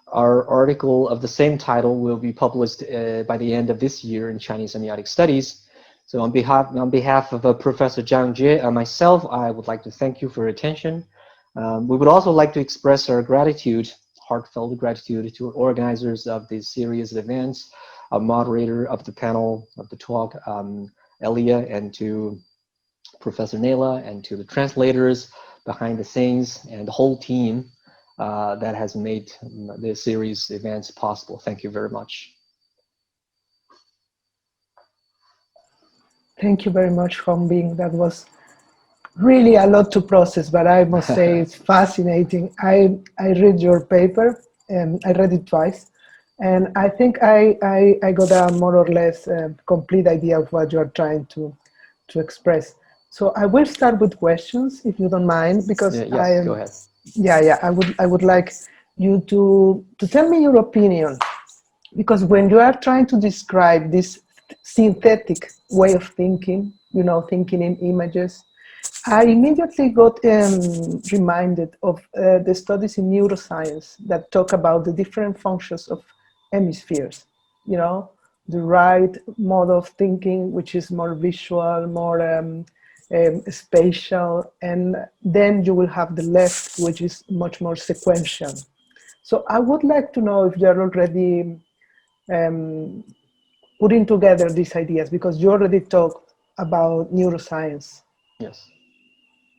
our article of the same title will be published by the end of this year in Chinese Semiotic Studies. So on behalf of Professor Zhang Jie and myself, I would like to thank you for your attention. We would also like to express our gratitude, heartfelt gratitude, to organizers of this series of events, a moderator of the panel of the talk, Elia, and to Professor Nela, and to the translators behind the scenes, and the whole team that has made this series events possible. Thank you very much. Thank you very much, Hongbing. That was really a lot to process, but I must say it's fascinating. I read your paper, and I read it twice, And I think I got a more or less complete idea of what you're trying to express. So I will start with questions, if you don't mind, because yes, go ahead. Yeah, I would like you to tell me your opinion, because when you are trying to describe this synthetic way of thinking, you know, thinking in images, I immediately got reminded of the studies in neuroscience that talk about the different functions of hemispheres. You know, the right mode of thinking, which is more visual, more spatial, and then you will have the left, which is much more sequential. So I would like to know if you're already putting together these ideas, because you already talked about neuroscience. Yes.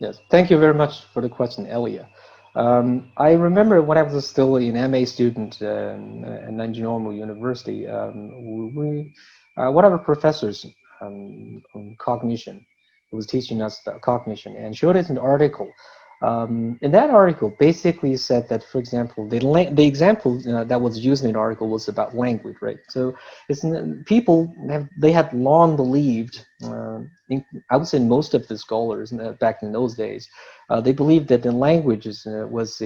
Yes, thank you very much for the question, Elia. I remember when I was still an MA student at Nanjing Normal University, one of our professors on cognition was teaching us the cognition and showed us an article. In that article, basically said that, for example, the example that was used in the article was about language, right? So it's people they had long believed, I would say most of the scholars back in those days, they believed that the language was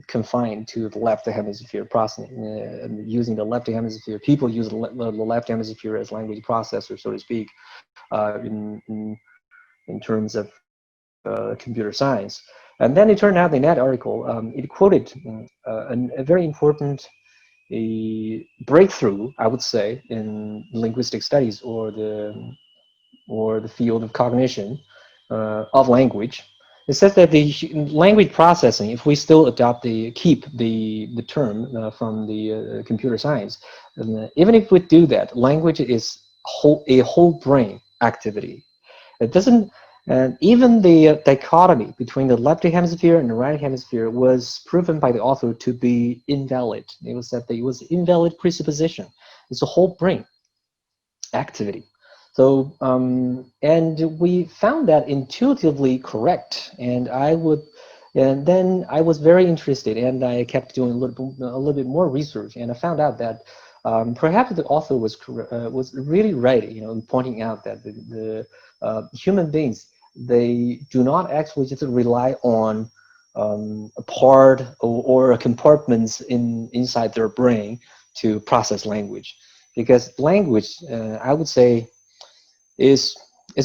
confined to the left hemisphere processing, using the left hemisphere. People use the left hemisphere as language processor, so to speak, in terms of computer science. And then it turned out in that article, it quoted a very important breakthrough, I would say, in linguistic studies or the field of cognition of language. It says that the language processing, if we still keep the term from the computer science, even if we do that, language is a whole brain activity. It doesn't, and even the dichotomy between the left hemisphere and the right hemisphere was proven by the author to be invalid. It was said that it was invalid presupposition. It's a whole brain activity. So, and we found that intuitively correct. And then I was very interested, and I kept doing a little bit more research, and I found out that perhaps the author was really right, you know, in pointing out that the human beings, they do not actually just rely on a part or compartments inside their brain to process language, because language, I would say, is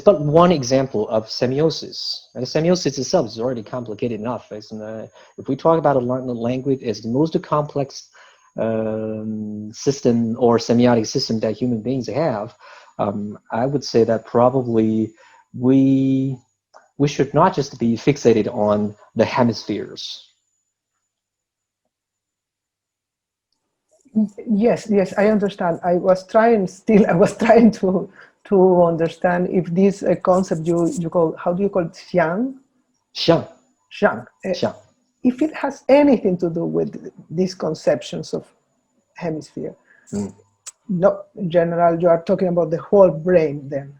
but one example of semiosis. And semiosis itself is already complicated enough. If we talk about a language as the most complex system or semiotic system that human beings have, I would say that probably we should not just be fixated on the hemispheres. Yes, I understand. I was trying to understand if this concept you call, how do you call it, xiang? Xiang. Xiang. If it has anything to do with these conceptions of hemisphere. No, in general, you are talking about the whole brain then.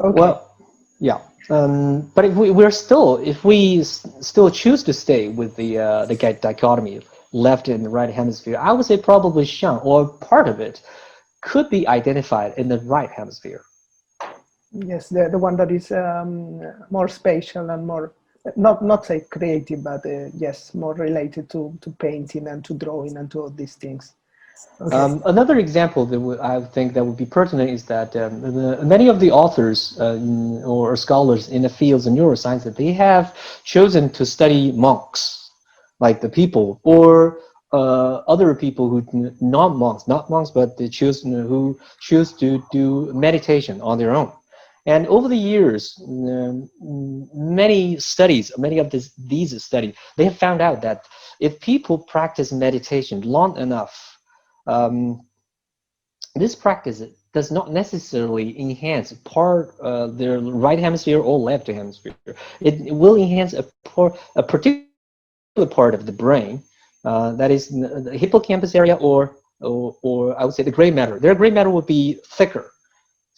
Okay. Well, yeah. But if we still choose to stay with the dichotomy, left and right hemisphere, I would say probably Xiang, or part of it, could be identified in the right hemisphere. Yes, the one that is more spatial and more, not say creative, but yes, more related to painting and to drawing and to all these things. Okay. Another example that I think that would be pertinent is that many of the authors or scholars in the fields of neuroscience, that they have chosen to study monks, like the people, or other people who not monks, but they who choose to do meditation on their own. And over the years, many of these studies, they have found out that if people practice meditation long enough, this practice does not necessarily enhance their right hemisphere or left hemisphere. It will enhance a particular part of the brain, that is the hippocampus area, or I would say the gray matter. Their gray matter would be thicker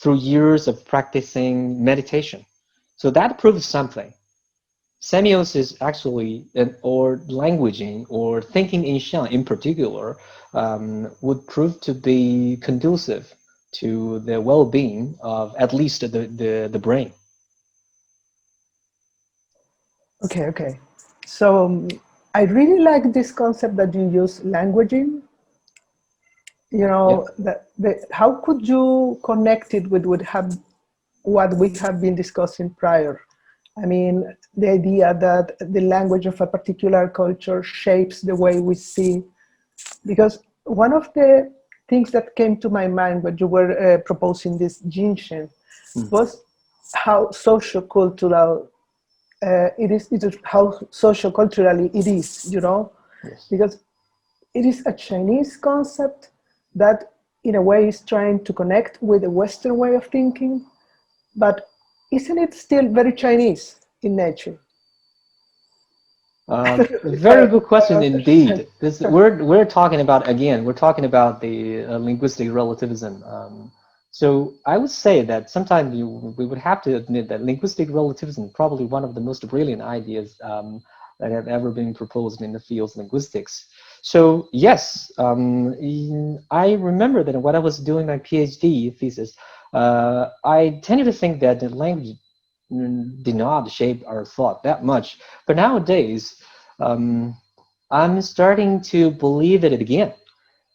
through years of practicing meditation. So that proves something. Semiosis actually, or languaging, or thinking in Xiang in particular, would prove to be conducive to the well-being of at least the brain. Okay. So I really like this concept that you use, languaging. You know, how could you connect it with what we have been discussing prior? I mean, the idea that the language of a particular culture shapes the way we see. Because one of the things that came to my mind when you were proposing this Jingshen was how sociocultural it is how socioculturally it is, you know, because it is a Chinese concept that in a way is trying to connect with the Western way of thinking, but isn't it still very Chinese in nature? Very good question indeed. We're talking about, again, we're talking about the linguistic relativism. So I would say that sometimes we would have to admit that linguistic relativism is probably one of the most brilliant ideas that have ever been proposed in the field of linguistics. So yes, I remember that when I was doing my PhD thesis, I tended to think that the language did not shape our thought that much. But nowadays, I'm starting to believe it again.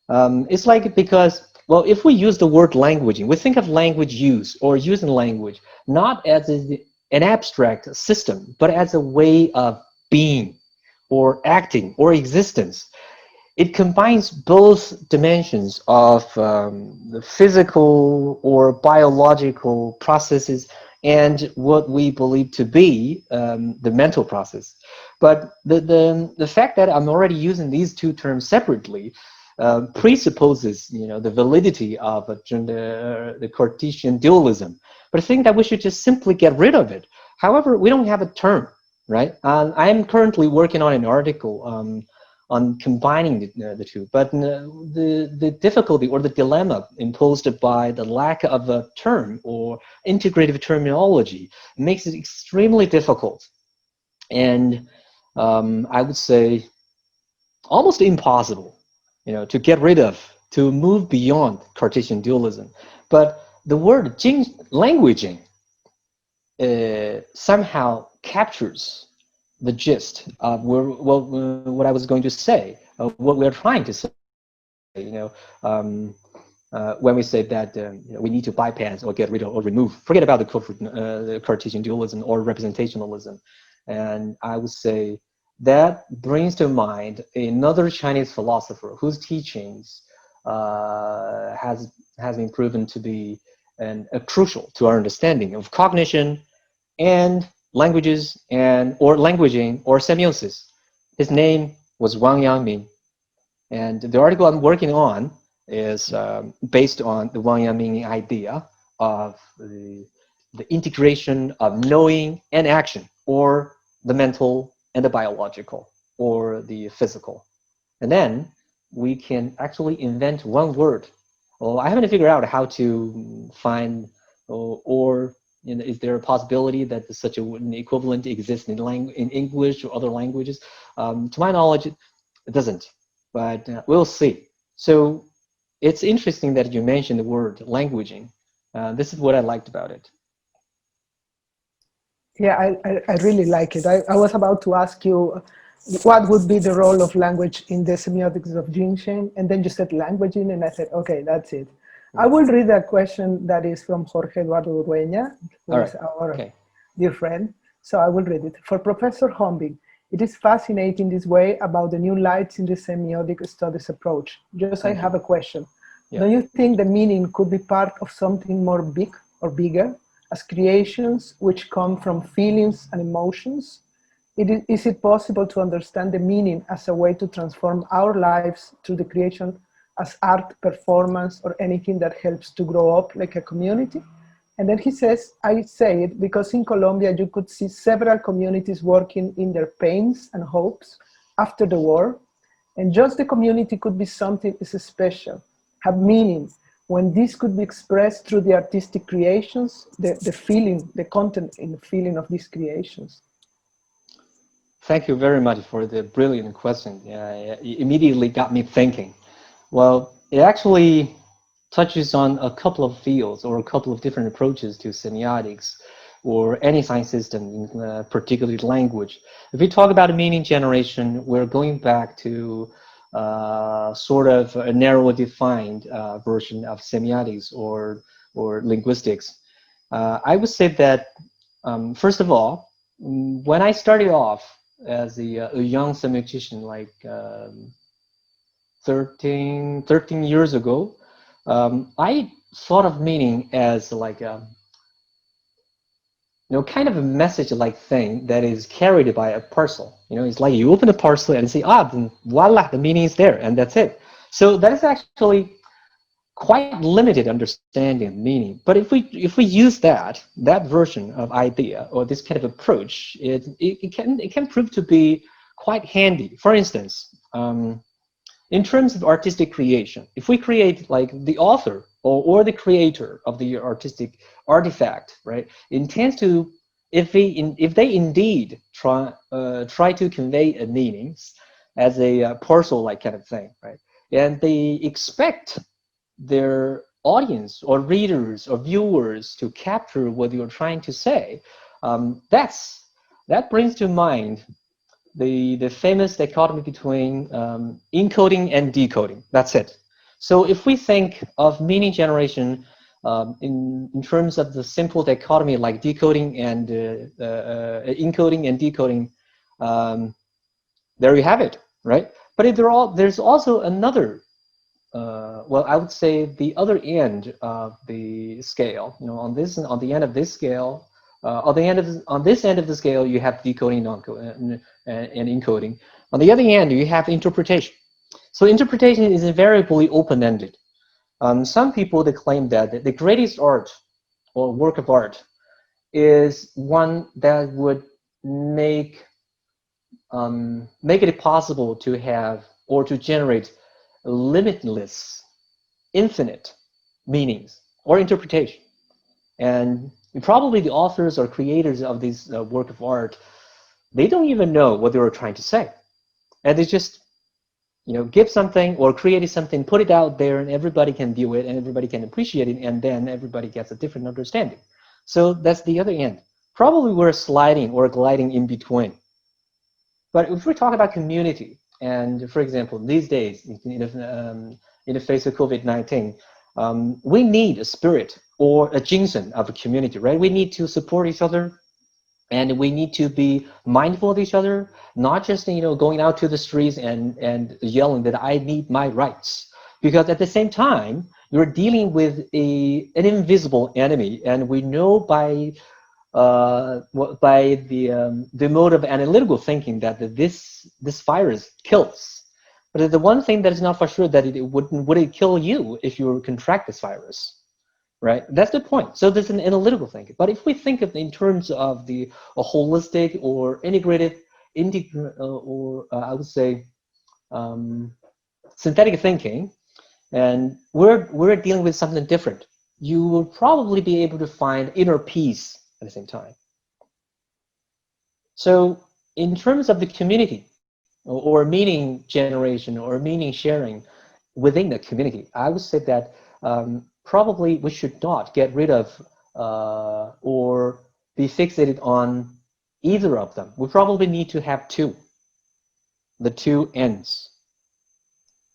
It's like, because, well, if we use the word languaging, we think of language use or using language not as an abstract system, but as a way of being or acting or existence. It combines both dimensions of the physical or biological processes and what we believe to be the mental process. But the fact that I'm already using these two terms separately presupposes, you know, the validity of the Cartesian dualism. But I think that we should just simply get rid of it. However, we don't have a term, right? I'm currently working on an article on combining the two, but the difficulty or the dilemma imposed by the lack of a term or integrative terminology makes it extremely difficult, and I would say almost impossible, you know, to get rid of, to move beyond Cartesian dualism. But the word languaging somehow captures the gist of what I was going to say, what we're trying to say. You know, when we say that you know, we need to bypass or get rid of or remove, forget about the Cartesian dualism or representationalism, and I would say that brings to mind another Chinese philosopher whose teachings has been proven to be crucial to our understanding of cognition and languages or languaging or semiosis. His name was Wang Yangming, and the article I'm working on is based on the Wang Yangming idea of the integration of knowing and action, or the mental and the biological, or the physical. And then we can actually invent one word. Well, I haven't figured out how to find or you know, is there a possibility that such an equivalent exists in English or other languages? To my knowledge, it doesn't, but we'll see. So it's interesting that you mentioned the word languaging. This is what I liked about it. Yeah, I really like it. I was about to ask you what would be the role of language in the semiotics of Jingshen, and then you said languaging, and I said, okay, that's it. I will read a question that is from Jorge Eduardo Urueña, who is our dear friend. So I will read it. For Professor Hombing, it is fascinating this way about the new lights in the semiotic studies approach. Just I have a question. Yeah. Don't you think the meaning could be part of something more big or bigger, as creations which come from feelings and emotions? Is it possible to understand the meaning as a way to transform our lives through the creation as art, performance, or anything that helps to grow up like a community? And then he says, I say it because in Colombia you could see several communities working in their pains and hopes after the war, and just the community could be something is special, have meaning, when this could be expressed through the artistic creations, the feeling, the content in the feeling of these creations. Thank you very much for the brilliant question. It immediately got me thinking. Well, it actually touches on a couple of fields or a couple of different approaches to semiotics or any science system, particularly language. If we talk about a meaning generation, we're going back to sort of a narrow defined version of semiotics or linguistics. I would say that, first of all, when I started off as a young semiotician, like 13 years ago, I thought of meaning as like kind of a message-like thing that is carried by a parcel. It's like you open a parcel and say, then voila, the meaning is there, and that's it. So that is actually quite limited understanding of meaning. But if we use that version of idea or this kind of approach, it can prove to be quite handy. For instance, in terms of artistic creation, if we create like the author or the creator of the artistic artifact, right, intends to, if they indeed try to convey a meaning as a parcel-like kind of thing, right, and they expect their audience or readers or viewers to capture what you're trying to say, that brings to mind the famous dichotomy between encoding and decoding. That's it. So if we think of meaning generation in terms of the simple dichotomy like decoding and encoding and decoding, there you have it, right? But there's also another, well, I would say the other end of the scale. On the end of this scale, on this end of the scale, you have decoding and encoding. On the other end, you have interpretation. So interpretation is invariably open-ended. Some people, they claim that the greatest art or work of art is one that would make it possible to have or to generate limitless, infinite meanings or interpretation. And probably the authors or creators of this work of art, they don't even know what they were trying to say. And they just, give something or create something, put it out there, and everybody can view it, and everybody can appreciate it, and then everybody gets a different understanding. So that's the other end. Probably we're sliding or gliding in between. But if we talk about community, and for example, these days, in the face of COVID-19, we need a spirit or a Jingshen of a community, right? We need to support each other, and we need to be mindful of each other, not just going out to the streets and yelling that I need my rights, because at the same time you're dealing with an invisible enemy, and we know by the mode of analytical thinking that this virus kills. But the one thing that is not for sure that would it kill you if you contract this virus, right? That's the point. So there's an analytical thinking. But if we think of in terms of a holistic or integrated, I would say synthetic thinking, and we're dealing with something different, you will probably be able to find inner peace at the same time. So in terms of the community or meaning generation or meaning sharing within the community, I would say that probably we should not get rid of or be fixated on either of them. We probably need to have the two ends.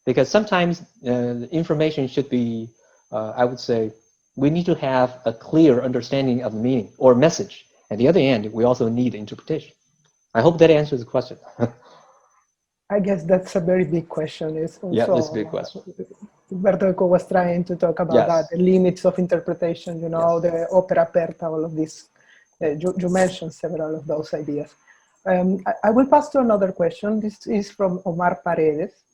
Because sometimes information should be, I would say, we need to have a clear understanding of the meaning or message. At the other end, we also need interpretation. I hope that answers the question. I guess that's a very big question. It's also, yeah, that's a big question. Bertolco was trying to talk about that, the limits of interpretation, the opera aperta, all of this. You mentioned several of those ideas. I will pass to another question. This is from Omar Paredes.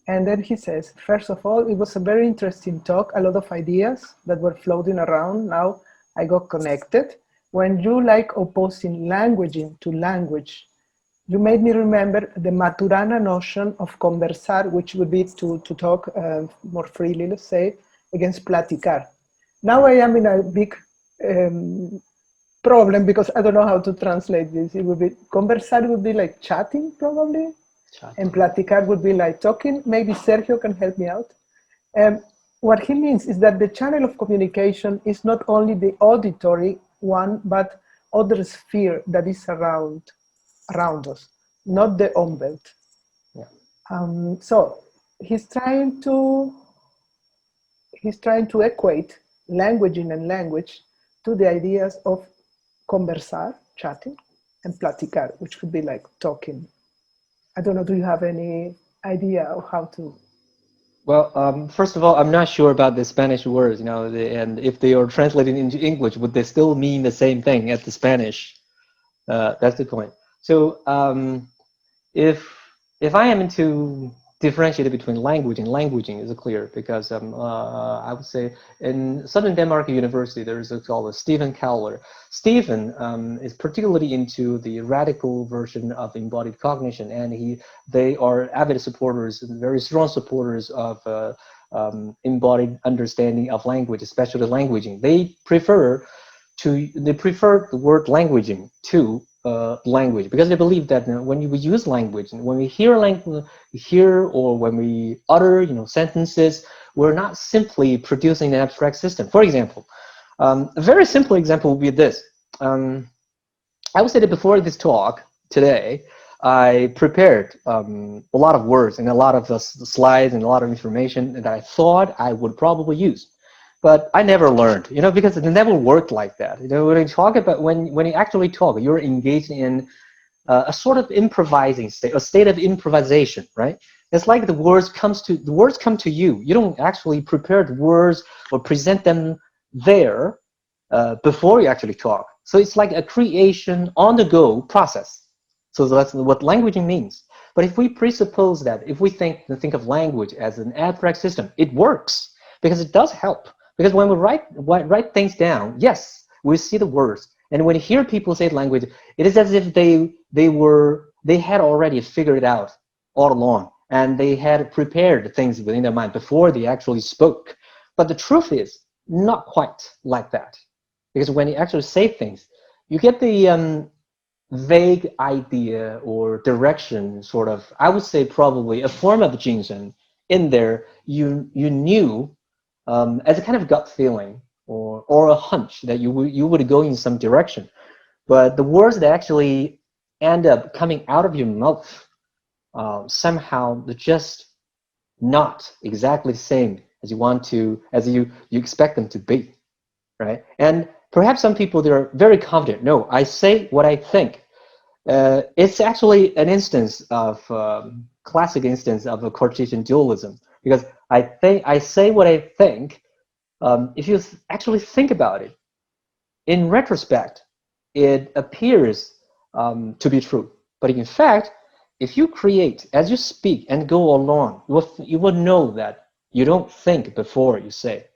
And then he says, first of all, it was a very interesting talk, a lot of ideas that were floating around. Now I got connected. When you like opposing languaging to language, you made me remember the Maturana notion of conversar, which would be to talk more freely, let's say, against platicar. Now I am in a big problem because I don't know how to translate this. It would be, conversar would be like chatting, probably. And platicar would be like talking. Maybe Sergio can help me out. What he means is that the channel of communication is not only the auditory one, but other sphere that is around us, not the umwelt. Yeah. So he's trying to equate languaging and language to the ideas of conversar, chatting, and platicar, which could be like talking. I don't know, do you have any idea of how to? Well, first of all, I'm not sure about the Spanish words, you know, and if they are translated into English, would they still mean the same thing as the Spanish? That's the point. So if I am to differentiate between language and languaging, is clear, because I would say in Southern Denmark University there is called Stephen Cowler. Stephen is particularly into the radical version of embodied cognition, and they are avid supporters and very strong supporters of embodied understanding of language, especially languaging. They prefer the word languaging to language, because they believe that when we use language, and when we hear or when we utter, sentences, we're not simply producing an abstract system. For example, a very simple example would be this. I would say that before this talk today, I prepared a lot of words and a lot of the slides and a lot of information that I thought I would probably use. But I never learned, because it never worked like that. When you talk about, when you actually talk, you're engaged in a sort of improvising state, a state of improvisation, right? It's like the words come to you. You don't actually prepare the words or present them there before you actually talk. So it's like a creation on-the-go process. So that's what languaging means. But if we presuppose that, if we think of language as an abstract system, it works because it does help. Because when we write things down, yes, we see the words. And when you hear people say language, it is as if they had already figured it out all along, and they had prepared things within their mind before they actually spoke. But the truth is not quite like that. Because when you actually say things, you get the vague idea or direction, sort of, I would say probably a form of Jingshen in there you knew as a kind of gut feeling or a hunch that you would go in some direction. But the words that actually end up coming out of your mouth, somehow they're just not exactly the same as you expect them to be, right? And perhaps some people, they're very confident. No, I say what I think. It's actually an instance of classic instance of a Cartesian dualism, because I say what I think. If you actually think about it, in retrospect, it appears to be true. But in fact, if you create, as you speak and go along, you will know that you don't think before you say.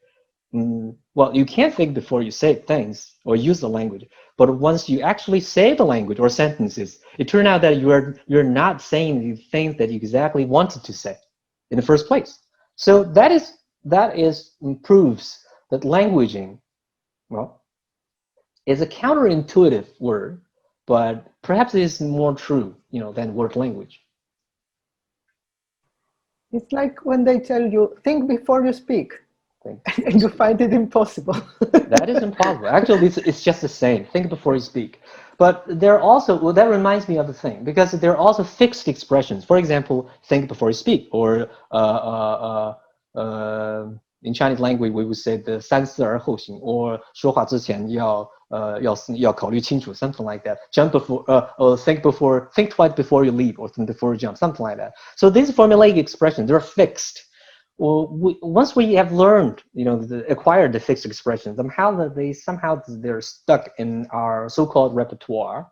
Well, you can't think before you say things or use the language. But once you actually say the language or sentences, it turns out that you're not saying the things that you exactly wanted to say in the first place. So that proves that languaging, well, is a counterintuitive word, but perhaps it is more true, than word language. It's like when they tell you, think before you speak, and you find it impossible. That is impossible. Actually, it's just the same. Think before you speak. But there are also, well, that reminds me of the thing, because there are also fixed expressions. For example, think before you speak, or in Chinese language, we would say the 三思而后行, or 说话之前要考虑清楚, something like that. Jump before, think twice before you leap, or think before you jump, something like that. So these formulaic expressions, they're fixed. Well, once we have learned, acquired the fixed expressions, somehow they're stuck in our so-called repertoire.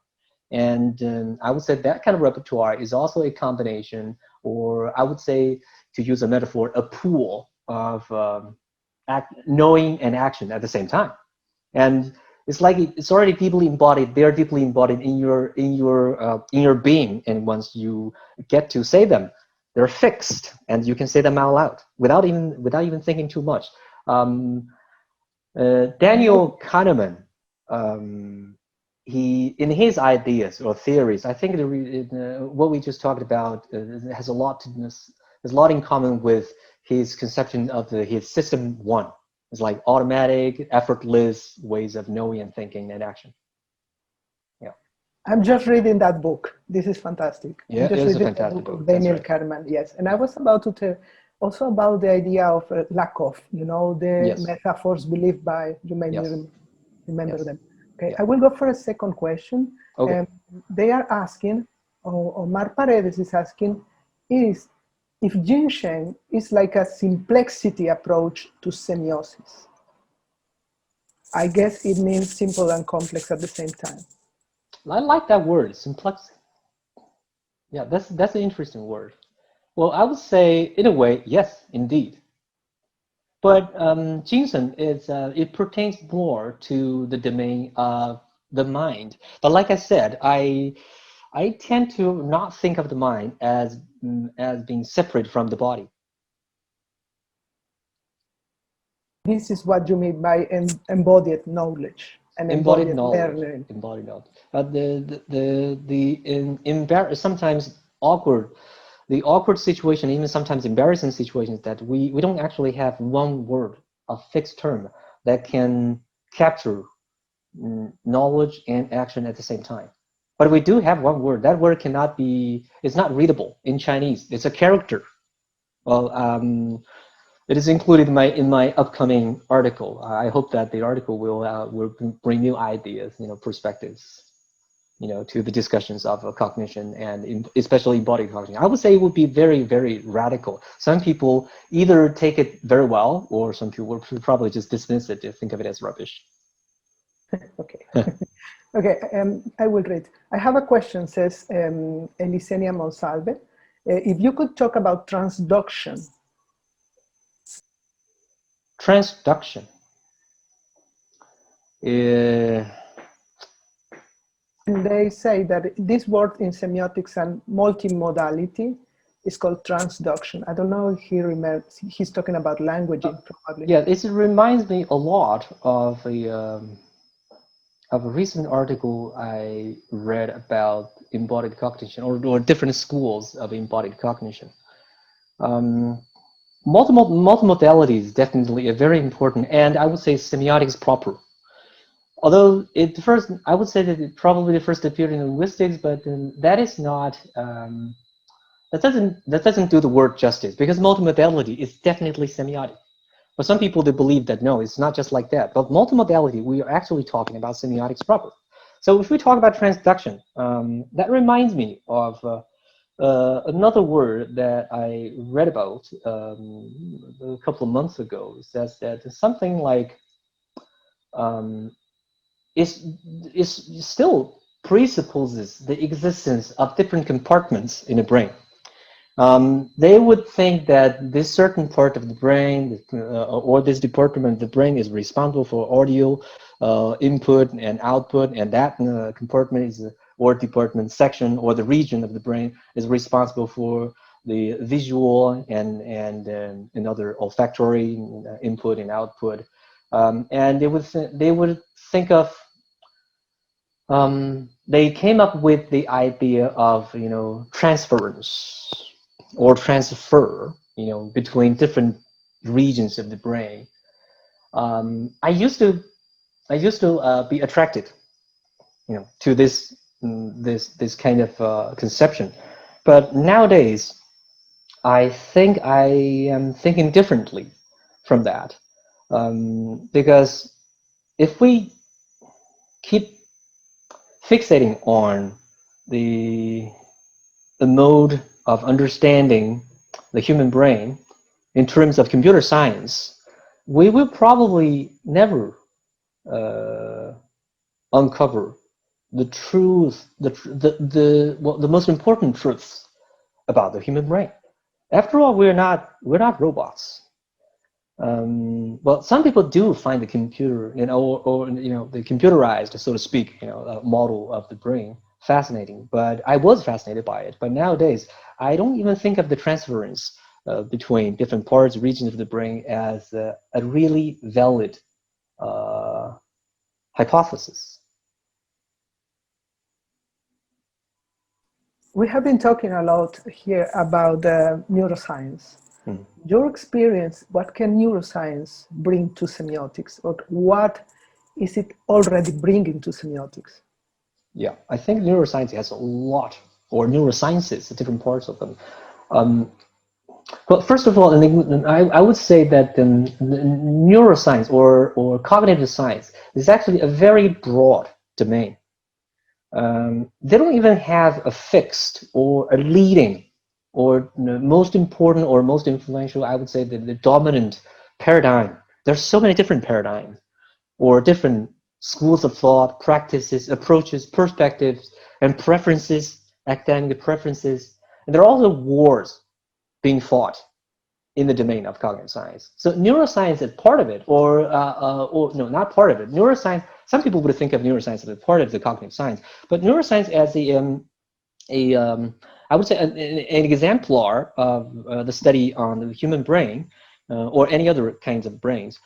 And I would say that kind of repertoire is also a combination, or I would say, to use a metaphor, a pool of knowing and action at the same time. And it's like it's already deeply embodied. They're deeply embodied in your being. And once you get to say them, they're fixed, and you can say them out loud without even thinking too much. Daniel Kahneman, in his ideas or theories, I think what we just talked about has a lot in common with his conception of his system 1. It's like automatic, effortless ways of knowing and thinking and action. Yeah. I'm just reading that book. This is fantastic. Yeah, I'm just it's a reading fantastic the book book. of That's Daniel right. Kahneman, yes. And I was about to tell also about the idea of lack of, you know, the Yes. metaphors believed by, you may Yes. remember Yes. them. Okay, Yeah. I will go for a second question. Okay. They are asking, Omar Paredes is asking, if Jingshen is like a simplexity approach to semiosis. I guess it means simple and complex at the same time. I like that word, simplex. Yeah, that's an interesting word. Well, I would say, in a way, yes, indeed. But Jingshen is it pertains more to the domain of the mind. But like I said, I tend to not think of the mind as being separate from the body. This is what you mean by embodied knowledge and Embodied embodied knowledge, learning. embodied knowledge. But sometimes awkward, the awkward situation, even sometimes embarrassing situations, that we don't actually have one word, a fixed term that can capture knowledge and action at the same time. But we do have one word. That word cannot be. It's not readable in Chinese. It's a character. Well, it is included in my upcoming article. I hope that the article will bring new ideas, perspectives, to the discussions of cognition and especially embodied cognition. I would say it would be very, very radical. Some people either take it very well, or some people will probably just dismiss it, think of it as rubbish. Okay. Okay, I will read. I have a question, says Elisenia Monsalve. If you could talk about transduction. Transduction. And they say that this word in semiotics and multimodality is called transduction. I don't know if he remembers, he's talking about languaging probably. Yeah, it reminds me a lot of a recent article I read about embodied cognition, or different schools of embodied cognition. Multimodality is definitely a very important, and I would say semiotics proper. Although I would say that it probably first appeared in linguistics, but that is not. That doesn't do the word justice, because multimodality is definitely semiotic. But some people, they believe that no, it's not just like that. But multimodality, we are actually talking about semiotics proper. So if we talk about transduction, that reminds me of another word that I read about a couple of months ago. It says that something like it still presupposes the existence of different compartments in the brain. They would think that this certain part of the brain or this department of the brain is responsible for audio input and output, and that compartment or department section or the region of the brain is responsible for the visual and other olfactory input and output. And they would think of they came up with the idea of transference or transfer between different regions of the brain. I used to be attracted to this kind of conception, but nowadays I think I am thinking differently from that, because if we keep fixating on the mode of understanding the human brain in terms of computer science, we will probably never uncover the truth, the most important truths about the human brain. After all, we're not robots. Well, some people do find the computer, or the computerized, so to speak, model of the brain fascinating. But I was fascinated by it. But nowadays, I don't even think of the transference between different parts, regions of the brain as a really valid hypothesis. We have been talking a lot here about neuroscience. Your experience, what can neuroscience bring to semiotics, or what is it already bringing to semiotics? Yeah, I think neuroscience has a lot, or neurosciences, different parts of them. Well, first of all, I would say that neuroscience or cognitive science is actually a very broad domain. They don't even have a fixed or a leading or most important or most influential, I would say, the dominant paradigm. There's so many different paradigms or different schools of thought, practices, approaches, perspectives, and preferences, academic preferences. And there are also wars being fought in the domain of cognitive science. So neuroscience is part of it, or no, not part of it. Neuroscience, some people would think of neuroscience as a part of the cognitive science, but neuroscience as I would say an exemplar of the study on the human brain or any other kinds of brains.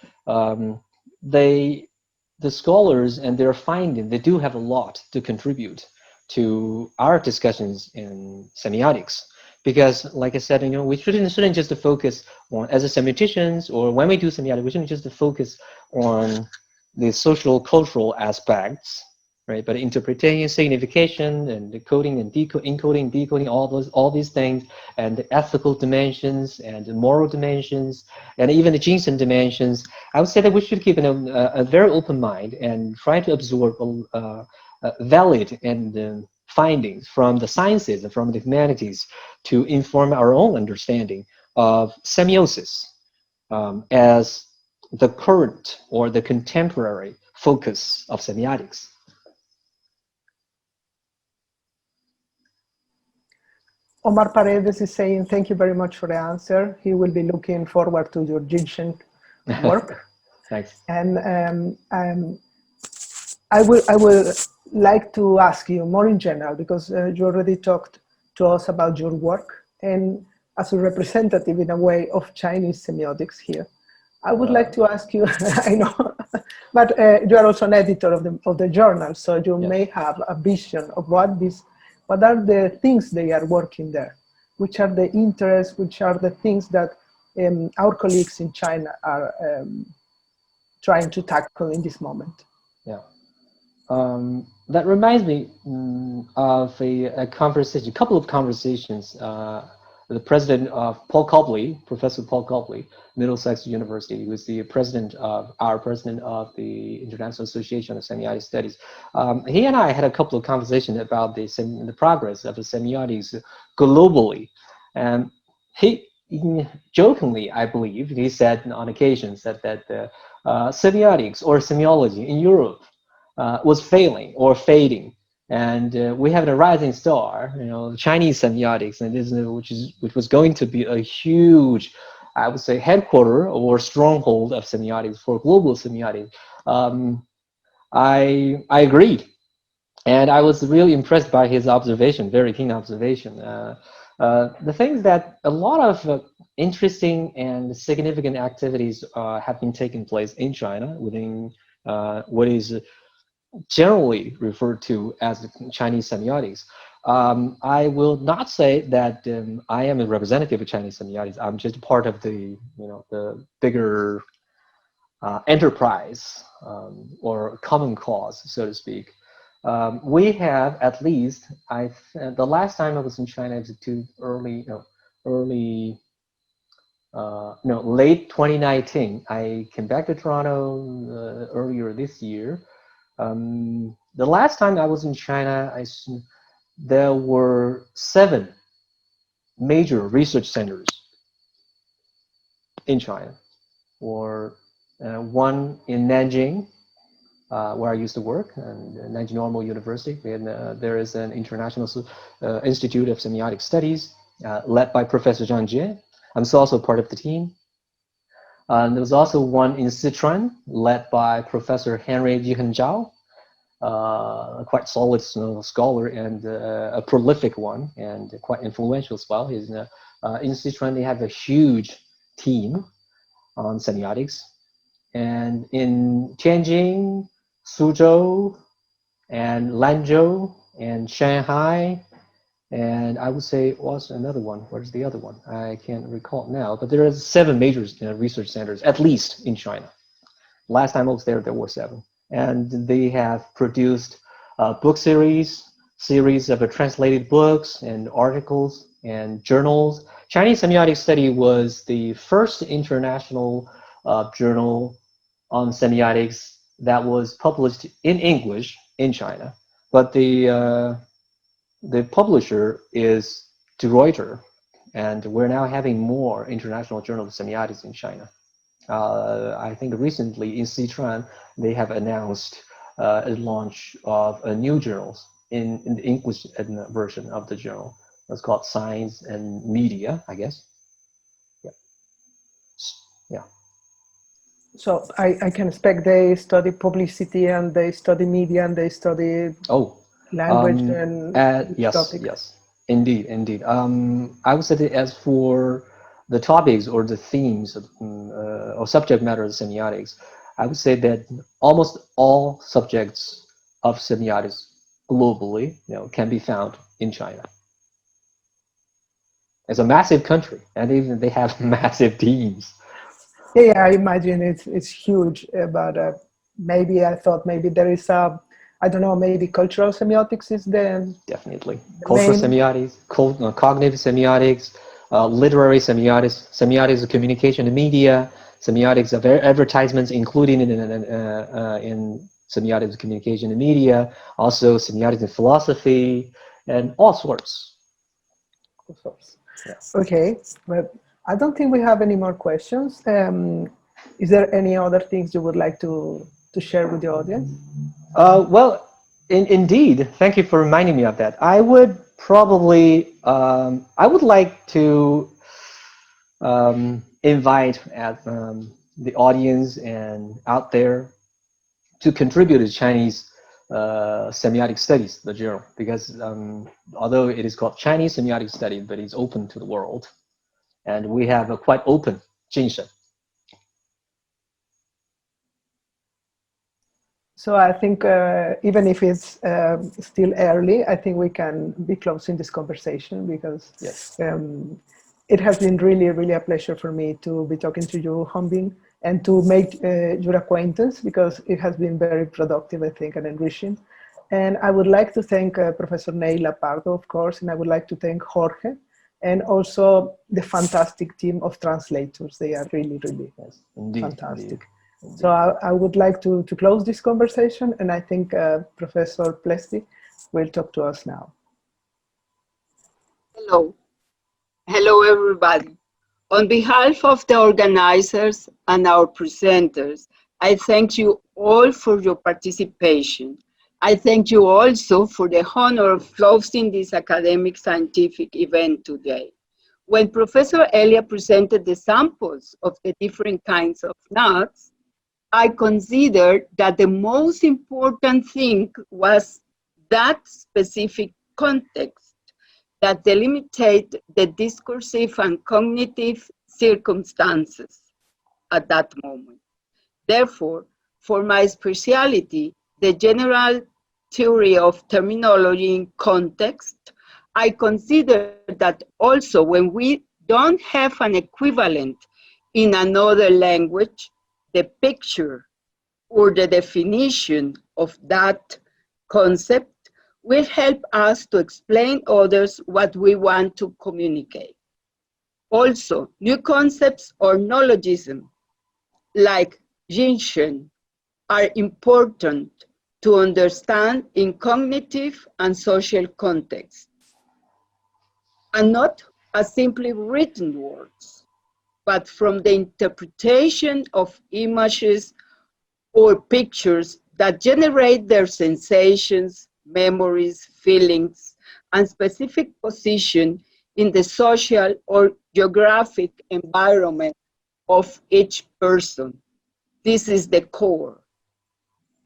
The scholars and their findings, they do have a lot to contribute to our discussions in semiotics. Because, like I said, we shouldn't just focus on, as a semioticians, or when we do semiotics, we shouldn't just focus on the social, cultural aspects, right? But interpretation, signification, and decoding and encoding, decoding, all these things, and the ethical dimensions, and the moral dimensions, and even the Jingshen dimensions. I would say that we should keep a very open mind and try to absorb valid and findings from the sciences and from the humanities to inform our own understanding of semiosis as the current or the contemporary focus of semiotics. Omar Paredes is saying, thank you very much for the answer. He will be looking forward to your Jingshen work. Thanks. And I will like to ask you more in general, because you already talked to us about your work, and as a representative in a way of Chinese semiotics here, I would like to ask you, I know, but you are also an editor of the journal, so you may have a vision of what are the things they are working there, which are the interests, which are the things that our colleagues in China are trying to tackle in this moment. Yeah. That reminds me of a conversation, a couple of conversations. The president of Professor Paul Copley, Middlesex University, who is our president of the International Association of Semiotic Studies. He and I had a couple of conversations about the progress of the semiotics globally. And he jokingly, I believe, he said on occasions that semiotics or semiology in Europe was failing or fading, and we have a rising star, Chinese semiotics, and which was going to be a huge, I would say, headquarter or stronghold of semiotics for global semiotics. I agreed, and I was really impressed by his observation, very keen observation. The thing is that a lot of interesting and significant activities have been taking place in China within what is generally referred to as Chinese semiotics. I will not say that I am a representative of Chinese semiotics. I'm just part of the bigger enterprise or common cause, so to speak. We have at least, the last time I was in China was late 2019. I came back to Toronto earlier this year. The last time I was in China, there were 7 major research centers in China, or one in Nanjing, where I used to work, and Nanjing Normal University. And there is an International Institute of Semiotic Studies led by Professor Zhang Jie. I'm also part of the team. There was also one in Sichuan led by Professor Henry Jihen Zhao. A quite solid scholar and a prolific one, and quite influential as well. In Sichuan, they have a huge team on semiotics. And in Tianjin, Suzhou, and Lanzhou, and Shanghai, And I would say also another one. Where's the other one? I can't recall now, but there are 7 major research centers, at least in China. Last time I was there were 7. And they have produced book series of translated books and articles and journals. Chinese Semiotic Study was the first international journal on semiotics that was published in English in China. But the publisher is De Ruyter, and we're now having more international journals of semiotics in China. I think recently in Sichuan, they have announced a launch of a new journal in the English version of the journal. It's called Science and Media, I guess. Yeah. Yeah. So I can expect they study publicity and they study media and they study language and yes, topic. Yes, indeed. I would say that as for the topics or the themes or subject matter of semiotics, I would say that almost all subjects of semiotics globally, can be found in China. It's a massive country, and even they have massive teams. Yeah, I imagine it's huge. But maybe I thought maybe there is I don't know, maybe cultural semiotics is the definitely cultural semiotics, cognitive semiotics, literary semiotics, semiotics of communication and media, semiotics of advertisements, including in semiotics of communication and media, also semiotics in philosophy, and all sorts. All sorts. Yes. Okay, but I don't think we have any more questions. Is there any other things you would like to share with the audience? Well, indeed, thank you for reminding me of that. I would probably, I would like to invite the audience and out there to contribute to Chinese semiotic studies, the journal, because although it is called Chinese Semiotic Study, but it's open to the world, and we have a quite open Jingshen. So I think even if it's still early, I think we can be closing this conversation because yes. It has been really, really a pleasure for me to be talking to you, Hongbin, and to make your acquaintance because it has been very productive, I think, and enriching. And I would like to thank Professor Neila Pardo, of course, and I would like to thank Jorge, and also the fantastic team of translators. They are really, really fantastic. Indeed. So I would like to close this conversation, and I think Professor Plesty will talk to us now. Hello. Hello, everybody. On behalf of the organizers and our presenters, I thank you all for your participation. I thank you also for the honor of hosting this academic scientific event today. When Professor Elia presented the samples of the different kinds of nuts, I considered that the most important thing was that specific context that delimitate the discursive and cognitive circumstances at that moment. Therefore, for my specialty, the general theory of terminology in context, I consider that also when we don't have an equivalent in another language, the picture or the definition of that concept will help us to explain others what we want to communicate. Also, new concepts or neologism like Jingshen are important to understand in cognitive and social contexts, and not as simply written words, but from the interpretation of images or pictures that generate their sensations, memories, feelings, and specific position in the social or geographic environment of each person. This is the core,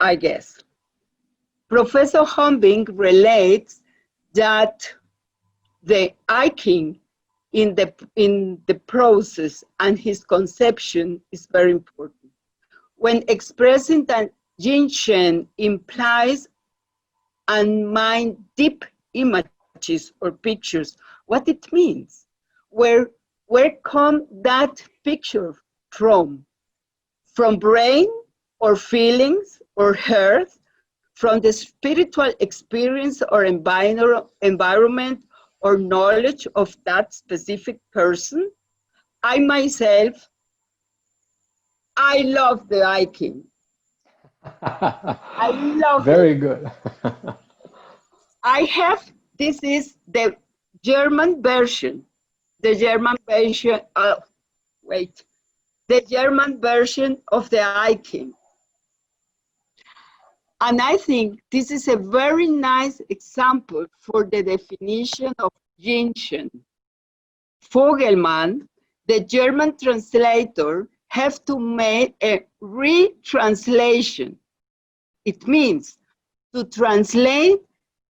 I guess. Professor Hongbin relates that the IKing in the process and his conception is very important. When expressing that Jingshen implies and mind deep images images or pictures, what it means. Where come that picture from? From brain or feelings or heart? From the spiritual experience or environment or knowledge of that specific person? I myself, I love the hiking. I love Very it. good. This is the German version. The German version, the German version of the hiking. And I think this is a very nice example for the definition of Jingshen. Vogelmann, the German translator, have to make a retranslation. It means to translate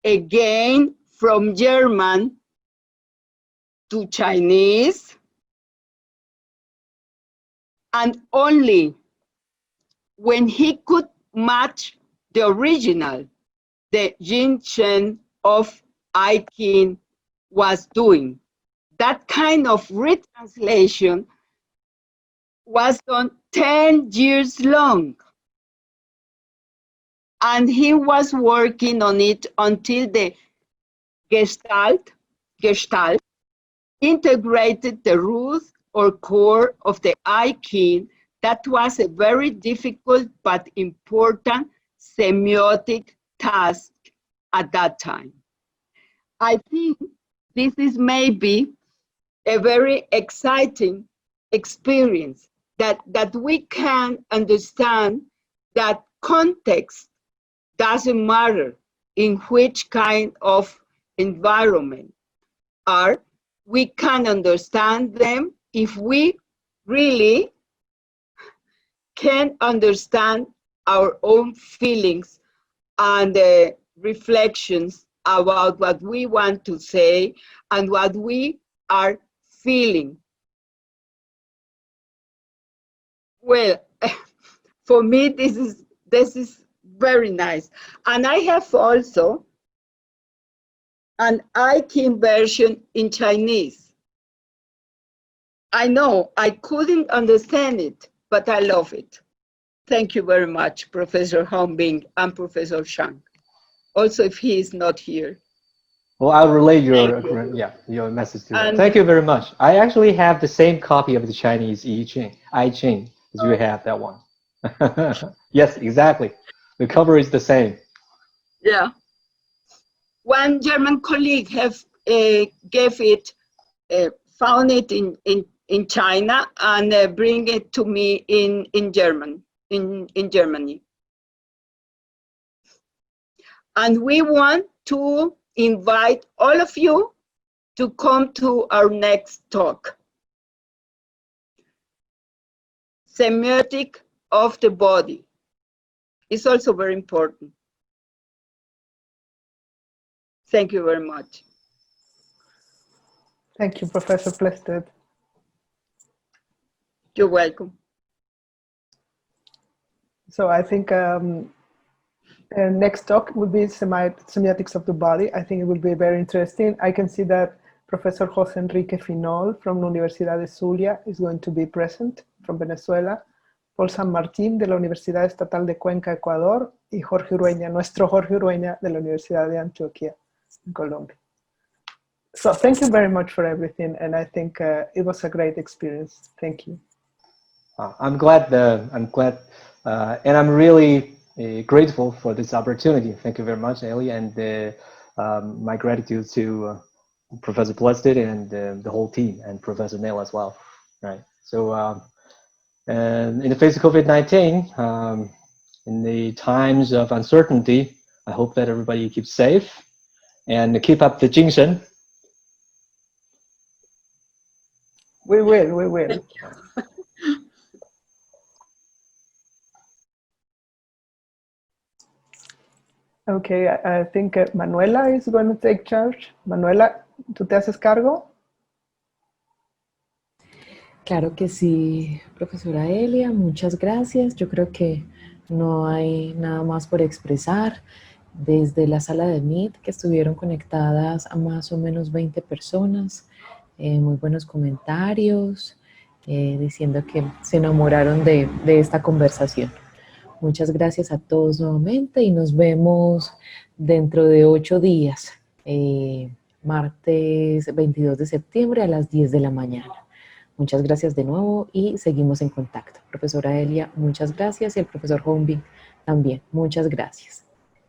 again from German to Chinese, and only when he could match the original, the Jingshen of Aikin was doing. That kind of retranslation was done 10 years long. And he was working on it until the Gestalt integrated the root or core of the Aikin. That was a very difficult but important semiotic task at that time. I think this is maybe a very exciting experience that we can understand that context doesn't matter in which kind of environment are. We can understand them if we really can understand our own feelings and reflections about what we want to say and what we are feeling. Well, for me, this is very nice. And I have also an Aikin version in Chinese. I know I couldn't understand it, but I love it. Thank you very much, Professor Hongbing and Professor Shang. Also, if he is not here. Well, I'll relay your message to him. Thank you very much. I actually have the same copy of the Chinese I Ching as you have that one. Yes, exactly. The cover is the same. Yeah. One German colleague found it in China and bring it to me in Germany. And we want to invite all of you to come to our next talk. Semiotic of the body is also very important. Thank you very much. Thank you, Professor Plested. You're welcome. So I think next talk will be semiotics of the body. I think it will be very interesting. I can see that Professor José Enrique Finol from la Universidad de Zulia is going to be present from Venezuela, Paul San Martín de la Universidad Estatal de Cuenca, Ecuador, y Jorge Urueña, nuestro Jorge Urueña de la Universidad de Antioquia in Colombia. So thank you very much for everything, and I think it was a great experience. Thank you. I'm glad, and I'm really grateful for this opportunity. Thank you very much, Eli, and my gratitude to Professor Plested and the whole team, and Professor Neil as well. Right. So, and in the face of COVID-19, in the times of uncertainty, I hope that everybody keeps safe and keep up the Jingshen. We will. Okay, I think Manuela is going to take charge. Manuela, ¿tú te haces cargo? Claro que sí, profesora Elia, muchas gracias. Yo creo que no hay nada más por expresar. desde la sala de Meet, que estuvieron conectadas a más o menos 20 personas. Muy buenos comentarios, diciendo que se enamoraron de esta conversación. Muchas gracias a todos nuevamente y nos vemos dentro de 8 días, martes 22 de septiembre a las 10 de la mañana. Muchas gracias de nuevo y seguimos en contacto. Profesora Elia, muchas gracias, y el profesor Hombing también, muchas gracias.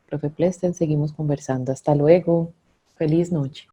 Profe Plesten, seguimos conversando. Hasta luego. Feliz noche.